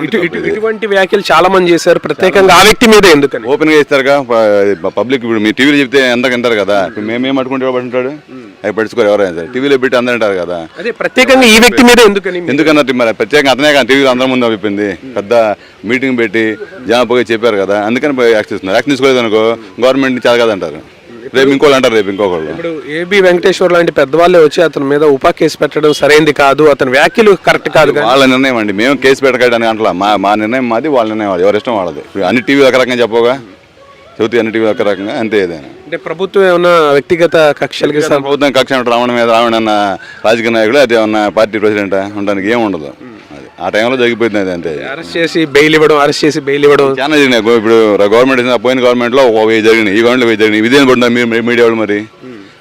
ఇటువంటి వ్యాఖ్యలు చాలా మంది చేశారు, ప్రత్యేకంగా ఆ వ్యక్తి మీద ఎందుకని ఓపెన్ గా ఇస్తారుగా పబ్లిక్. ఇప్పుడు మీ టీవీలో చెప్తే ఎంత అంటారు కదా, ఇప్పుడు మేమేం పట్టుకుంటే పట్టుకుంటాడు, అవి పడుచుకోరు ఎవరైనా సరే. టీవీలో పెట్టి అందరూ అంటారు కదా, అదే ప్రత్యేకంగా ఈ వ్యక్తి మీద ఎందుకన్నట్టు మరి ప్రత్యేకంగా అతనే కానీ టీవీలో అందరి ముందు అయిపోయింది, పెద్ద మీటింగ్ పెట్టి జనాభా చెప్పారు కదా, అందుకని యాక్షన్ ఇస్తున్నారు. యాక్షన్ తీసుకోలేదు అనుకో గవర్నమెంట్ చాలా కదంటారు, రేపు ఇంకోళ్ళు అంటారు, రేపు ఇంకొకళ్ళు. ఇప్పుడు ఏబి వెంకటేశ్వర్ లాంటి పెద్దవాళ్ళే వచ్చి అతని మీద ఉపా కేసు పెట్టడం సరైనది కాదు, అతని వ్యాఖ్యలు కరెక్ట్ కాదు. వాళ్ళ నిర్ణయం అండి, మేము కేసు పెట్టడానికి అంటలా, మా నిర్ణయం మాది, వాళ్ళ నిర్ణయం వాడు, ఎవరి ఇష్టం వాళ్ళది. ఇప్పుడు అన్ని టీవీ ఒక రకంగా చెప్పగా చెబుతూ అన్ని టీవీ ఒక రకంగా, అంతే. ఏదైనా అంటే ప్రభుత్వం ఏమన్నా వ్యక్తిగత కక్షలకి ప్రభుత్వం కక్ష రావడం మీద రావడం అన్న రాజకీయ నాయకుడు, అది ఏమన్నా పార్టీ ప్రెసిడెంట్ ఉండడానికి ఏమి ఉండదు. అది ఆ టైంలో జరిగిపోయింది, అది అంతే. అరెస్ట్ చేసి బెయిల్ ఇవ్వడం చాలా జరిగినాయి. ఇప్పుడు గవర్నమెంట్ పోయిన గవర్నమెంట్లో 1000 జరిగినాయి, ఈ గవర్నమెంట్లో 1000 జరిగినాయి. ఇదేం పడుతున్నారు మీరు మీడియా వాళ్ళు? మరి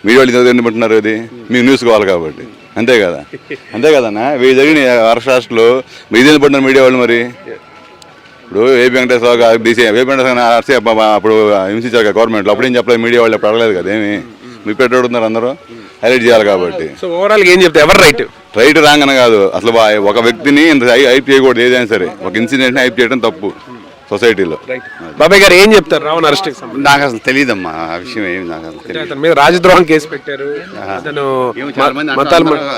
మీడియా వాళ్ళు ఎందుకు పడుతున్నారు? అది మీకు న్యూస్ కావాలి కాబట్టి, అంతే కదా. అంతే కదన్నా, 1000 జరిగినాయి అరెస్టులు, ఇదేం పడుతున్నారు మీడియా వాళ్ళు? మరి ఇప్పుడు ఏపీ వెంకటేశ్వర గారు బీసీ ఏపీ వెంకటేశ్వర అప్పుడు హింసించారు గవర్నమెంట్లో, అప్పుడేం చెప్పలేదు, మీడియా వాళ్ళు ఎప్పుడు అడగలేదు కదా, ఏమి మీ పెట్టాడుతున్నారు అందరూ హైలైట్ చేయాలి కాబట్టి. సో ఓవరాల్గా ఏం చెప్తారు, ఎవరు రైట్ రాంగ్ అని కాదు, అసలు ఒక వ్యక్తిని ఇంత హైప్ చేయకూడదు, ఏదైనా సరే ఒక ఇన్సిడెంట్ని హైప్ చేయడం తప్పు సొసైటీలో. బాబాయ్ గారు ఏం చెప్తారు రావణ్ అరెస్ట్? నాకు అసలు తెలియదమ్మా ఆ విషయం, ఏమి నాకు అసలు తెలియదు. అతని మీద రాజద్రోహం కేసు పెట్టారు, అతను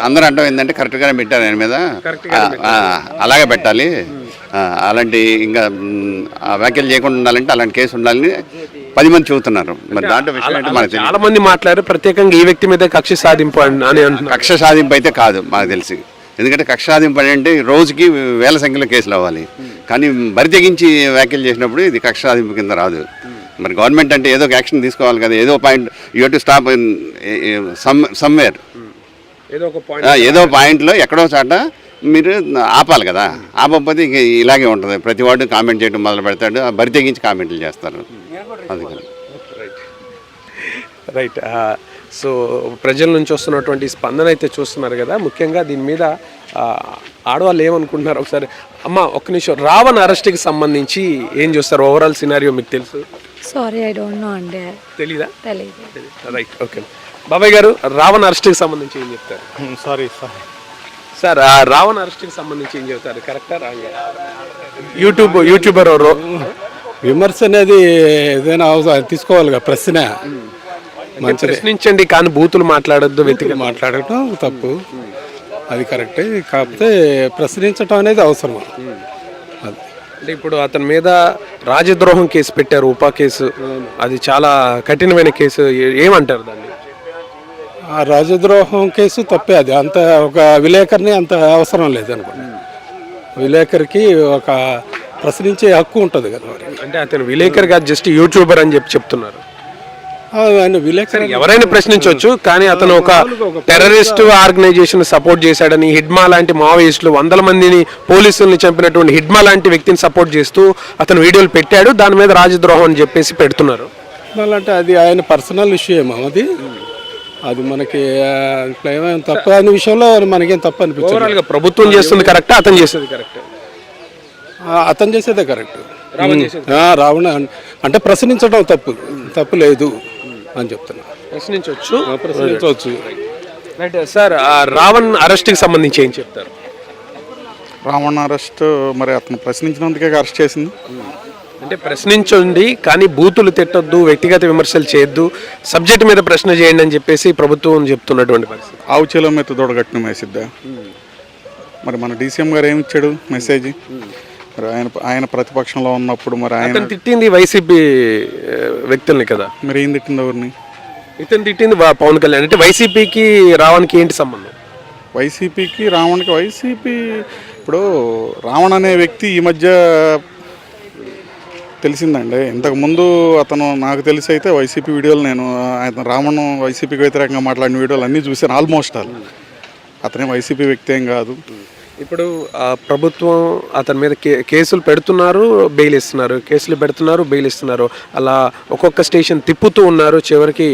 అందరూ అంటాం ఏంటంటే కరెక్ట్గానే పెట్టారు ఆయన మీద, అలాగే పెట్టాలి, అలాంటి ఇంకా వ్యాఖ్యలు చేయకుండా ఉండాలంటే అలాంటి కేసు ఉండాలని 10 మంది చెబుతున్నారు. మరి దాంట్లో విషయం అంటే మనకు చాలా మంది మాట్లాడారు, ప్రత్యేకంగా ఈ వ్యక్తి మీద కక్ష సాధింపు అని అంటున్నారు. కక్ష సాధింపు అయితే కాదు మాకు తెలిసి, ఎందుకంటే కక్ష సాధింపు అంటే రోజుకి వేల సంఖ్యలో కేసులు అవ్వాలి, కానీ బరి తెగించి వ్యాఖ్యలు చేసినప్పుడు ఇది కక్ష సాధింపు కింద రాదు. మరి గవర్నమెంట్ అంటే ఏదో ఒక యాక్షన్ తీసుకోవాలి కదా, ఏదో point you to stop somewhere, ఏదో పాయింట్లో ఎక్కడో చాట మీరు ఆపాలి కదా, ఆపకపోతే ఇలాగే ఉంటుంది, ప్రతి వాడు కామెంట్ చేయడం మొదలు పెడతాడు, బరి తెగించి కామెంట్లు చేస్తారు. అందుకని రైట్. సో ప్రజల నుంచి వస్తున్నటువంటి స్పందన అయితే చూస్తున్నారు కదా, ముఖ్యంగా దీని మీద ఆడవాళ్ళు ఏమనుకుంటున్నారు ఒకసారి. అమ్మ ఒక్క నిమిషం, రావణ్ అరెస్ట్కి సంబంధించి ఏం చూస్తారు, ఓవరాల్ సినారియో మీకు తెలుసు? సారీ ఐ డోంట్ నో అండి. తెలీదా? తెలియదు. Right, okay. బాబాయ్ గారు రావణ్ అరెస్ట్కి సంబంధించి ఏం చెప్తారు? సార్ రావణ్ అరెస్ట్కి సంబంధించి ఏం చెప్తారు, కరెక్టా రాంగా? యూట్యూబర్ ఎవరు విమర్శ అనేది ఏదైనా తీసుకోవాలి కదా, ప్రశ్న ప్రశ్నించండి కానీ బూతులు మాట్లాడొద్దు, వ్యక్తిగా మాట్లాడటం తప్పు, అది కరెక్టే, కాకపోతే ప్రశ్నించడం అనేది అవసరం. అంటే ఇప్పుడు అతని మీద రాజద్రోహం కేసు పెట్టారు, ఉపా కేసు, అది చాలా కఠినమైన కేసు, ఏమంటారు దాన్ని? ఆ రాజద్రోహం కేసు తప్పే, అది అంత ఒక విలేకరిని అంత అవసరం లేదు అనుకోండి. విలేకరికి ఒక ప్రశ్నించే హక్కు ఉంటుంది కదా మరి. అంటే అతను విలేకర్ కాదు, జస్ట్ యూట్యూబర్ అని చెప్తున్నారు. ఎవరైనా ప్రశ్నించవచ్చు, కానీ అతను ఒక టెర్రరిస్ట్ ఆర్గనైజేషన్ సపోర్ట్ చేశాడని, హిడ్మా లాంటి మావోయిస్టులు 100 మందిని పోలీసుల్ని చంపినటువంటి హిడ్మా లాంటి వ్యక్తిని సపోర్ట్ చేస్తూ అతను వీడియోలు పెట్టాడు, దాని మీద రాజద్రోహం అని చెప్పేసి పెడుతున్నారు. అంటే అది ఆయన పర్సనల్ ఇష్యూ ఏమో, అది మనకి ఏమైనా తప్ప అనే విషయంలో మనకేం తప్పు అనిపించింది. ఓవరాల్గా ప్రభుత్వం చేస్తుంది కరెక్టా, అతను చేస్తుంది కరెక్ట్? అతను చేసేదే కరెక్ట్. రావణ అంటే ప్రశ్నించడం తప్పు లేదు అని చెప్తున్నా. ప్రశ్నించవచ్చు. రైట్ సార్, రావణ్ అరెస్ట్కి సంబంధించి ఏం చెప్తారు? రావణ్ అరెస్ట్ మరి అతను ప్రశ్నించినందుకే అరెస్ట్ చేసింది. అంటే ప్రశ్నించండి కానీ బూతులు తిట్టొద్దు, వ్యక్తిగత విమర్శలు చేయొద్దు, సబ్జెక్ట్ మీద ప్రశ్న చేయండి అని చెప్పేసి ప్రభుత్వం చెప్తున్నటువంటి పరిస్థితి. ఆవు చేలో మీద దొడగట్టిన మెసేజ్ మరి మన డీసీఎం గారు ఏమి ఇచ్చాడు మెసేజ్? మరి ఆయన ప్రతిపక్షంలో ఉన్నప్పుడు మరి ఆయన తిట్టింది వైసీపీ వ్యక్తుల్ని కదా, మరి ఏం తిట్టింది ఎవరిని? ఇతను తిట్టింది పవన్ కళ్యాణ్. అంటే వైసీపీకి రావణ్కి ఏంటి సంబంధం? వైసీపీకి రావణ్కి వైసీపీ ఇప్పుడు రావణ్ అనే వ్యక్తి ఈ మధ్య తెలిసిందండి. ఇంతకుముందు అతను నాకు తెలిసి అయితే వైసీపీ వీడియోలు నేను రావణ్ వైసీపీకి వ్యతిరేకంగా మాట్లాడిన వీడియోలు అన్నీ చూశాను ఆల్మోస్ట్. అతనే వైసీపీ వ్యక్తి ఏం కాదు. ఇప్పుడు ప్రభుత్వం అతని మీద కేసులు పెడుతున్నారు, బెయిల్ ఇస్తున్నారు, కేసులు పెడుతున్నారు, బెయిల్ ఇస్తున్నారు, అలా ఒక్కొక్క స్టేషన్ తిప్పుతూ ఉన్నారు, చివరికి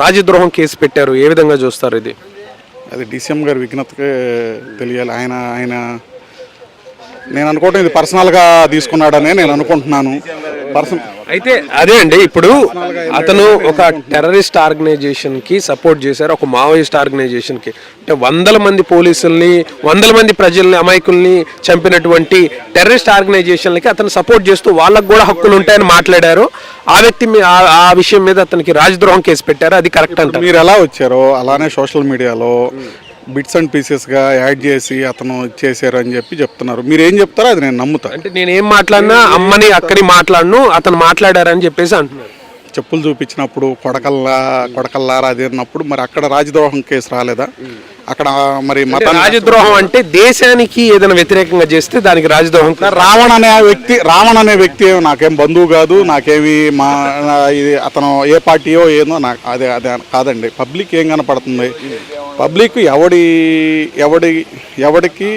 రాజద్రోహం కేసు పెట్టారు. ఏ విధంగా చూస్తారు ఇది? అది డీసీఎం గారి విఘ్నతకే తెలియాలి. ఆయన నేను అనుకోవటం ఇది పర్సనల్గా తీసుకున్నాడనే నేను అనుకుంటున్నాను. అయితే అదే అండి, ఇప్పుడు అతను ఒక టెర్రరిస్ట్ ఆర్గనైజేషన్కి సపోర్ట్ చేశారు, ఒక మావోయిస్ట్ ఆర్గనైజేషన్కి. అంటే 100 మంది పోలీసుల్ని, 100 మంది ప్రజల్ని, అమాయకుల్ని చంపినటువంటి టెర్రరిస్ట్ ఆర్గనైజేషన్లకి అతను సపోర్ట్ చేస్తూ వాళ్ళకు కూడా హక్కులు ఉంటాయని మాట్లాడారు. ఆ వ్యక్తి ఆ విషయం మీద అతనికి రాజద్రోహం కేసు పెట్టారు, అది కరెక్ట్ అంట. మీరు ఎలా వచ్చారో అలానే సోషల్ మీడియాలో బిట్స్ అండ్ పీసెస్గా యాడ్ చేసి అతను చేశారు అని చెప్తున్నారు. మీరు ఏం చెప్తారో అది నేను నమ్ముతా. అంటే నేను ఏం మాట్లాడినా అమ్మని అక్కడి మాట్లాడను, అతను మాట్లాడారని చెప్పేసి అంటున్నారు. చెప్పులు చూపించినప్పుడు కొడకల్లారా అది అన్నప్పుడు మరి అక్కడ రాజద్రోహం కేసు రాలేదా? అక్కడ మరి రాజద్రోహం అంటే దేశానికి ఏదైనా వ్యతిరేకంగా చేస్తే దానికి రాజద్రోహం. రావణ్ అనే వ్యక్తి నాకేం బంధువు కాదు, నాకేమి అతను ఏ పార్టీయో ఏదో నాకు అదే కాదండి. పబ్లిక్ ఏం కనపడుతుంది, పబ్లిక్ ఎవడికి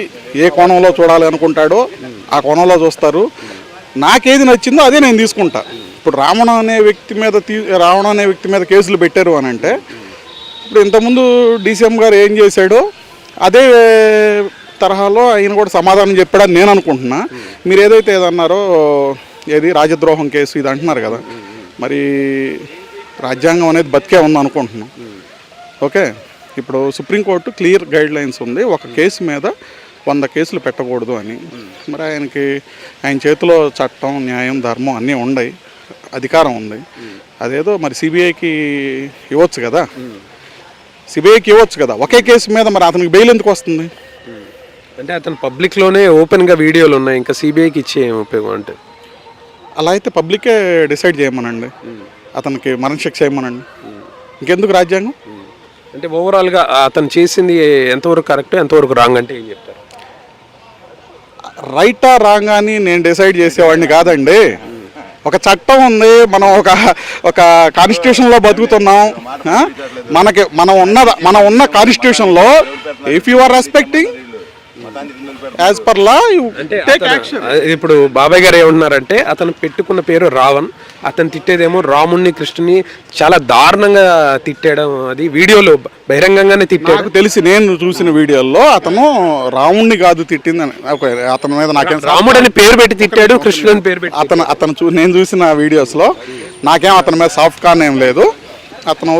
ఏ కోణంలో చూడాలి అనుకుంటాడో ఆ కోణంలో చూస్తారు. నాకేది నచ్చిందో అదే నేను తీసుకుంటా. ఇప్పుడు రావణ్ అనే వ్యక్తి మీద కేసులు పెట్టారు అని అంటే ఇప్పుడు ఇంతకుముందు డీసీఎం గారు ఏం చేశాడో అదే తరహాలో ఆయన కూడా సమాధానం చెప్పాడని నేను అనుకుంటున్నా. మీరు ఏదైతే ఏదన్నారో ఏది రాజద్రోహం కేసు ఇది అంటున్నారు కదా, మరి రాజ్యాంగం అనేది బతికే ఉంది అనుకుంటున్నాం. ఓకే, ఇప్పుడు సుప్రీంకోర్టు క్లియర్ గైడ్ లైన్స్ ఉంది, ఒక కేసు మీద 100 కేసులు పెట్టకూడదు అని. మరి ఆయన చేతిలో చట్టం, న్యాయం, ధర్మం అన్నీ ఉన్నాయి, అధికారం ఉంది. అదేదో మరి సిబిఐకి ఇవ్వచ్చు కదా, సిబిఐకి ఇవ్వచ్చు కదా ఒకే కేసు మీద. మరి అతనికి బెయిల్ ఎందుకు వస్తుంది? అంటే అతను పబ్లిక్లోనే ఓపెన్గా వీడియోలు ఉన్నాయి, ఇంకా సిబిఐకి ఇచ్చే ఏం ఉపయోగం? అంటే అలా అయితే పబ్లికే డిసైడ్ చేయమనండి, అతనికి మరణశిక్ష చేయమనండి, ఇంకెందుకు రాజ్యాంగం? అంటే ఓవరాల్గా అతను చేసింది ఎంతవరకు కరెక్ట్, ఎంతవరకు రాంగ్ అంటే ఏం చెప్తారు? రైటా రాంగ్ అని నేను డిసైడ్ చేసేవాడిని కాదండి. ఒక చట్టం ఉంది, మనం ఒక కాన్స్టిట్యూషన్లో బతుకుతున్నాం. మనం ఉన్న కాన్స్టిట్యూషన్లో if you are respecting as per law you take action. ఇప్పుడు బాబాయ్ గారు ఏమంటున్నారంటే అతను పెట్టుకున్న పేరు రావణ్, అతను తిట్టేదేమో రాముణ్ణి, కృష్ణుని చాలా దారుణంగా తిట్టేయడం, అది వీడియోలో బహిరంగంగానే తిట్టాడు. నాకు తెలిసి నేను చూసిన వీడియోల్లో అతను రాముణ్ణి కాదు తిట్టిందని, అతని మీద నాకేం రాముడు అని పేరు పెట్టి తిట్టాడు, కృష్ణుడు అని పేరు పెట్టి నేను చూసిన వీడియోస్లో నాకేం అతని మీద సాఫ్ట్ కార్న్ ఏం లేదు. అతను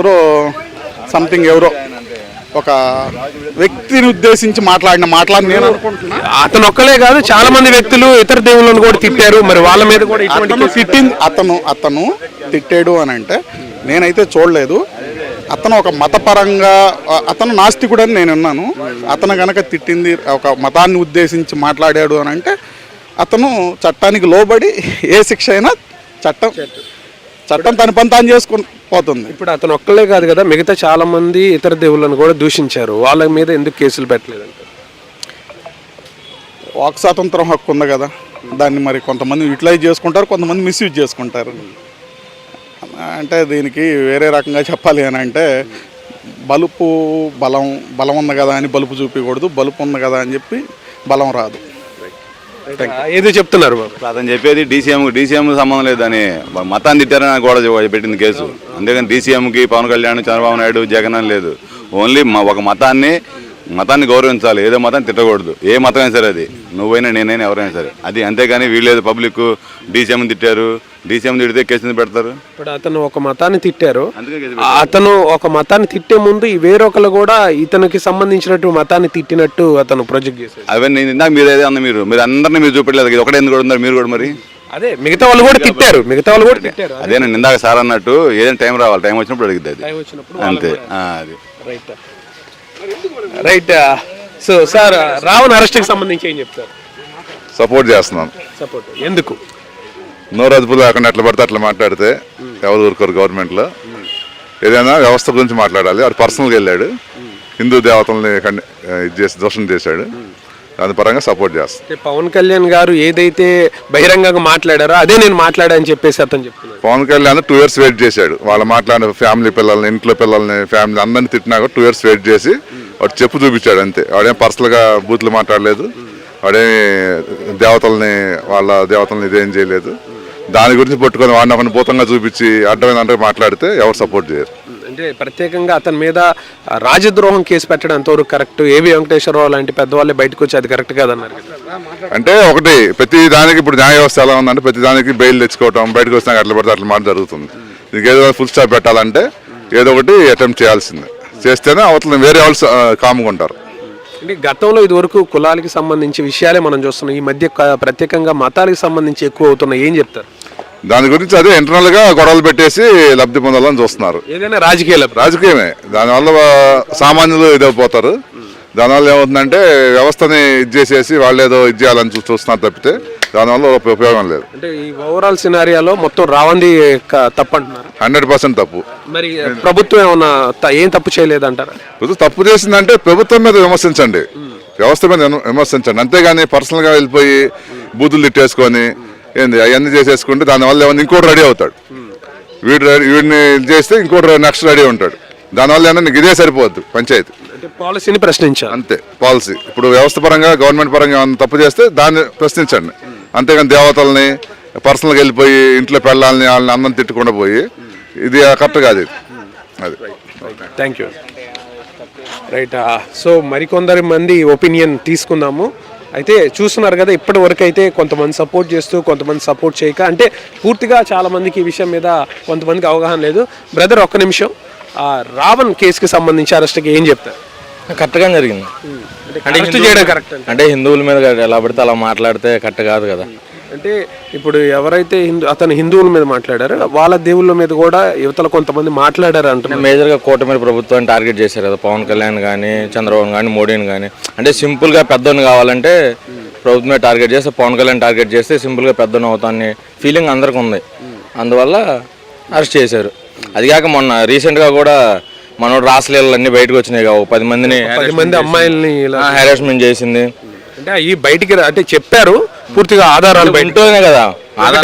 సంథింగ్ ఎవరో ఒక వ్యక్తిని ఉద్దేశించి మాట్లాడిన నేను అనుకుంటున్నా. అతను ఒక్కలే కాదు, చాలా మంది వ్యక్తులు ఇతర దేవుళ్ళను కూడా తిట్టారు. మరి వాళ్ళ మీద కూడా అతను తిట్టాడు అని అంటే నేనైతే చూడలేదు. అతను ఒక మతపరంగా అతను నాస్తికుడు అని నేను విన్నాను. అతను కనుక తిట్టింది ఒక మతాన్ని ఉద్దేశించి మాట్లాడాడు అని అంటే అతను చట్టానికి లోబడి ఏ శిక్ష అయినా చట్టం తన పని తాను చేసుకుని పోతుంది. ఇప్పుడు అతను ఒక్కలే కాదు కదా, మిగతా చాలా మంది ఇతర దేవుళ్ళను కూడా దూషించారు. వాళ్ళ మీద ఎందుకు కేసులు పెట్టలేదంటే వాక్ స్వాతంత్రం హక్కు ఉంది కదా, దాన్ని మరి కొంతమంది యూటిలైజ్ చేసుకుంటారు, కొంతమంది మిస్యూజ్ చేసుకుంటారు. అంటే దీనికి వేరే రకంగా చెప్పాలి అని అంటే బలం ఉంది కదా అని బలుపు చూపించకూడదు, బలుపు ఉంది కదా అని చెప్పి బలం రాదు. ఏదో చెప్తున్నారు అతను చెప్పేది డీసీఎం సంబంధం లేదని, మతాన్ని తిట్టారని గోడ పెట్టింది కేసు. అంతేగాని డీసీఎంకి పవన్ కళ్యాణ్, చంద్రబాబు నాయుడు, జగన్ అని లేదు. ఓన్లీ ఒక మతాన్ని గౌరవించాలి, ఏదో మతాన్ని తిట్టకూడదు. ఏ మతమైనా సరే, అది నువ్వైనా నేనైనా ఎవరైనా సరే అది. అంతేగాని వీళ్ళేదో పబ్లిక్ డీసీఎం తిట్టారు, డీసీఎం తిడితే కేసు పెడతారు. ఇప్పుడు అతను ఒక మతాన్ని తిట్టారు, అతను ఒక మతాన్ని తిట్టే ముందు ఈ వేరొకరు కూడా ఇతనికి సంబంధించినట్టు మతాన్ని తిట్టినట్టు అతను ప్రొజెక్ట్ చేశారు. అవన్నీ ఇందాక మీరు ఏదో అన్న మీరు అందరినీ మీరు చూపెట్టలేదు, ఇది ఒకటే ఎందుకు ఉన్నారు మీరు కూడా? మరి అదే మిగతా వాళ్ళు కూడా తిట్టారు. అదేనండి ఇందాక సార్ అన్నట్టు ఏదైనా టైం రావాలి, టైం వచ్చినప్పుడు అడిగిద్ది అది అంతే. అది రైట్. సో సార్, రావణ్ అరెస్ట్కి సంబంధించి ఏం చెప్తారు? సపోర్ట్ చేస్తున్నాను. సపోర్ట్ ఎందుకు? నోరు అదుపు లేకుండా ఎట్లా పడితే అట్లా మాట్లాడితే ఎవరు ఊరుకోరు. గవర్నమెంట్లో ఏదైనా వ్యవస్థ గురించి మాట్లాడాలి. వాడు పర్సనల్గా వెళ్ళాడు, హిందూ దేవతల్ని దోషం చేశాడు, దాని పరంగా సపోర్ట్ చేస్తాను. పవన్ కళ్యాణ్ గారు ఏదైతే బహిరంగంగా మాట్లాడారో అదే నేను మాట్లాడాలని చెప్పేసి అతను చెప్తున్నాడు. పవన్ కళ్యాణ్ 2 years వెయిట్ చేశాడు. వాళ్ళు మాట్లాడిన ఫ్యామిలీ పిల్లల్ని, ఇంట్లో పిల్లల్ని, ఫ్యామిలీ అందరినీ తిట్టినాక 2 years వెయిట్ చేసి వాడు చెప్పు చూపించాడు అంతే. వాడేం పర్సనల్గా బూతులు మాట్లాడలేదు, వాడేమి వాళ్ళ దేవతల్ని ఇదేం చేయలేదు. దాని గురించి పట్టుకొని వాడిని ఒకరిని భూతంగా చూపించి అడ్డమైన మాట్లాడితే ఎవరు సపోర్ట్ చేయరు. అంటే ప్రత్యేకంగా అతని మీద రాజద్రోహం కేసు పెట్టడం ఎంతవరకు కరెక్ట్? ఏవి వెంకటేశ్వరరావు లాంటి పెద్దవాళ్ళే బయటకు వచ్చి అది కరెక్ట్ కాదన్నారు. అంటే ఒకటి ప్రతి దానికి ఇప్పుడు న్యాయ వ్యవస్థ ఎలా ఉందంటే ప్రతి దానికి బెయిల్ తెచ్చుకోవటం, బయటకు వచ్చినాక అట్లా పడితే అట్లా మాట జరుగుతుంది. దీనికి ఏదో ఫుల్ స్టాప్ పెట్టాలంటే ఏదో ఒకటి అటెంప్ట్ చేయాల్సిందే. చేస్తేనే అవతల వేరే వాళ్ళు కామ్గా ఉంటారు. అంటే గతంలో ఇదివరకు కులాలకి సంబంధించి విషయాలే మనం చూస్తున్నాం, ఈ మధ్య ప్రత్యేకంగా మతాలకు సంబంధించి ఎక్కువ అవుతున్నాయి. ఏం చెప్తారు దాని గురించి? అదే ఇంటర్నల్గా గొడవలు పెట్టేసి లబ్ధి పొందాలని చూస్తున్నారు. ఏదైనా రాజకీయమే. దానివల్ల సామాన్యులు ఇదైపోతారు. దానివల్ల ఏమవుతుందంటే వ్యవస్థని ఇది చేసేసి వాళ్ళు ఏదో ఇది చేయాలని చూస్తున్నారు తప్పితే దానివల్ల ఉపయోగం లేదు. అంటే ఈ ఓవరాల్ సినారియాలో మొత్తం రావంది తప్పు అంటున్నారు. 100% తప్పు. మరి ప్రభుత్వం ఏమన్నా ఏం తప్పు చేయలేదంటారా? తప్పు చేసిందంటే ప్రభుత్వం మీద విమర్శించండి, వ్యవస్థ మీద విమర్శించండి. అంతేగాని పర్సనల్గా వెళ్ళిపోయి బూతులు తిట్టేసుకొని అవన్నీ చేసేసుకుంటే దానివల్ల ఏమన్నా ఇంకోటి రెడీ అవుతాడు. వీడిని చేస్తే ఇంకోటి నెక్స్ట్ రెడీ ఉంటాడు. దానివల్ల ఏమన్నా నీకు ఇదే సరిపోద్దు పంచాయతీ. పాలసీని ప్రశ్నించాలి అంతే. పాలసీ ఇప్పుడు వ్యవస్థ పరంగా గవర్నమెంట్ పరంగా ఏమన్నా తప్పు చేస్తే దాన్ని ప్రశ్నించండి. అంతేగాని దేవతల్ని పర్సనల్గా వెళ్ళిపోయి ఇంట్లో పెళ్ళాలని వాళ్ళని అందరం తిట్టకుండా పోయి ఇది కరెక్ట్ కాదు. ఇది అది. Thank you. రైట్. సో మరికొందరి మంది ఒపీనియన్ తీసుకుందాము. అయితే చూస్తున్నారు కదా, ఇప్పటి వరకు అయితే కొంతమంది సపోర్ట్ చేస్తూ కొంతమంది సపోర్ట్ చేయక, అంటే పూర్తిగా చాలా మందికి ఈ విషయం మీద కొంతమందికి అవగాహన లేదు. బ్రదర్ ఒక్క నిమిషం, రావణ్ కేసుకి సంబంధించి అరెస్ట్కి ఏం చెప్తారు? కరెక్ట్గా జరిగింది. అరెస్ట్ చేయడం కరెక్ట్ అంటే హిందువుల మీద ఎలా పడితే అలా మాట్లాడితే కరెక్ట్ కాదు కదా. అంటే ఇప్పుడు ఎవరైతే అతను హిందువుల మీద మాట్లాడారో వాళ్ళ దేవుళ్ళ మీద కూడా యువతల కొంతమంది మాట్లాడారు అంటున్నారు. మేజర్గా కూటమి ప్రభుత్వాన్ని టార్గెట్ చేశారు కదా, పవన్ కళ్యాణ్ కానీ చంద్రబాబు కానీ మోడీని కానీ. అంటే సింపుల్గా పెద్దోని కావాలంటే ప్రభుత్వమే టార్గెట్ చేస్తే, పవన్ కళ్యాణ్ టార్గెట్ చేస్తే సింపుల్గా పెద్దోని అవుతాన్ని ఫీలింగ్ అందరికి ఉంది. అందువల్ల అరెస్ట్ చేశారు. అది కాక మొన్న రీసెంట్గా కూడా మనోడు రాసలీలలు అన్నీ బయటకు వచ్చినాయి కావు, 10 మంది అమ్మాయిల్ని హెరాస్మెంట్ చేసింది. అంటే ఈ బయటికి అంటే చెప్పారు, పూర్తిగా ఆధారాలు బయటనే కదా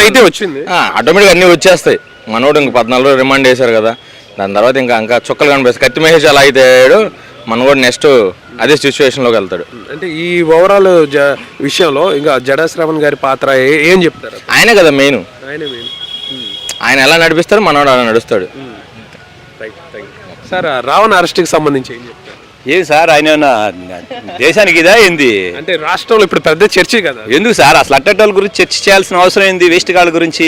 అయితే వచ్చింది, ఆటోమేటిక్గా అన్నీ వచ్చేస్తాయి. మనోడు ఇంక 14 రోజులు రిమాండ్ చేశారు కదా, దాని తర్వాత ఇంకా చుక్కలు కనిపిస్తాయి. కత్తి మహేష్ అలా అయితే మన కూడా నెక్స్ట్ అదే సిచ్యువేషన్లోకి వెళ్తాడు. అంటే ఈ ఓవరాల్ విషయంలో ఇంకా జడా శ్రావణ్ గారి పాత్ర ఏం చెప్తారు? ఆయనే కదా మెయిన్. ఆయన ఎలా నడిపిస్తారు, మనోడు అలా నడుస్తాడు. సార్ రావణ్ అరెస్ట్కి సంబంధించి ఏం చెప్తారు? ఏది సార్, ఆయన దేశానికి ఇదా ఏంది? అంటే రాష్ట్రంలో ఇప్పుడు పెద్ద చర్చ కదా, ఎందుకు సార్ అసలు అట్టల గురించి చర్చ చేయాల్సిన అవసరం ఏంది? వేస్ట్ గాళ్ళ గురించి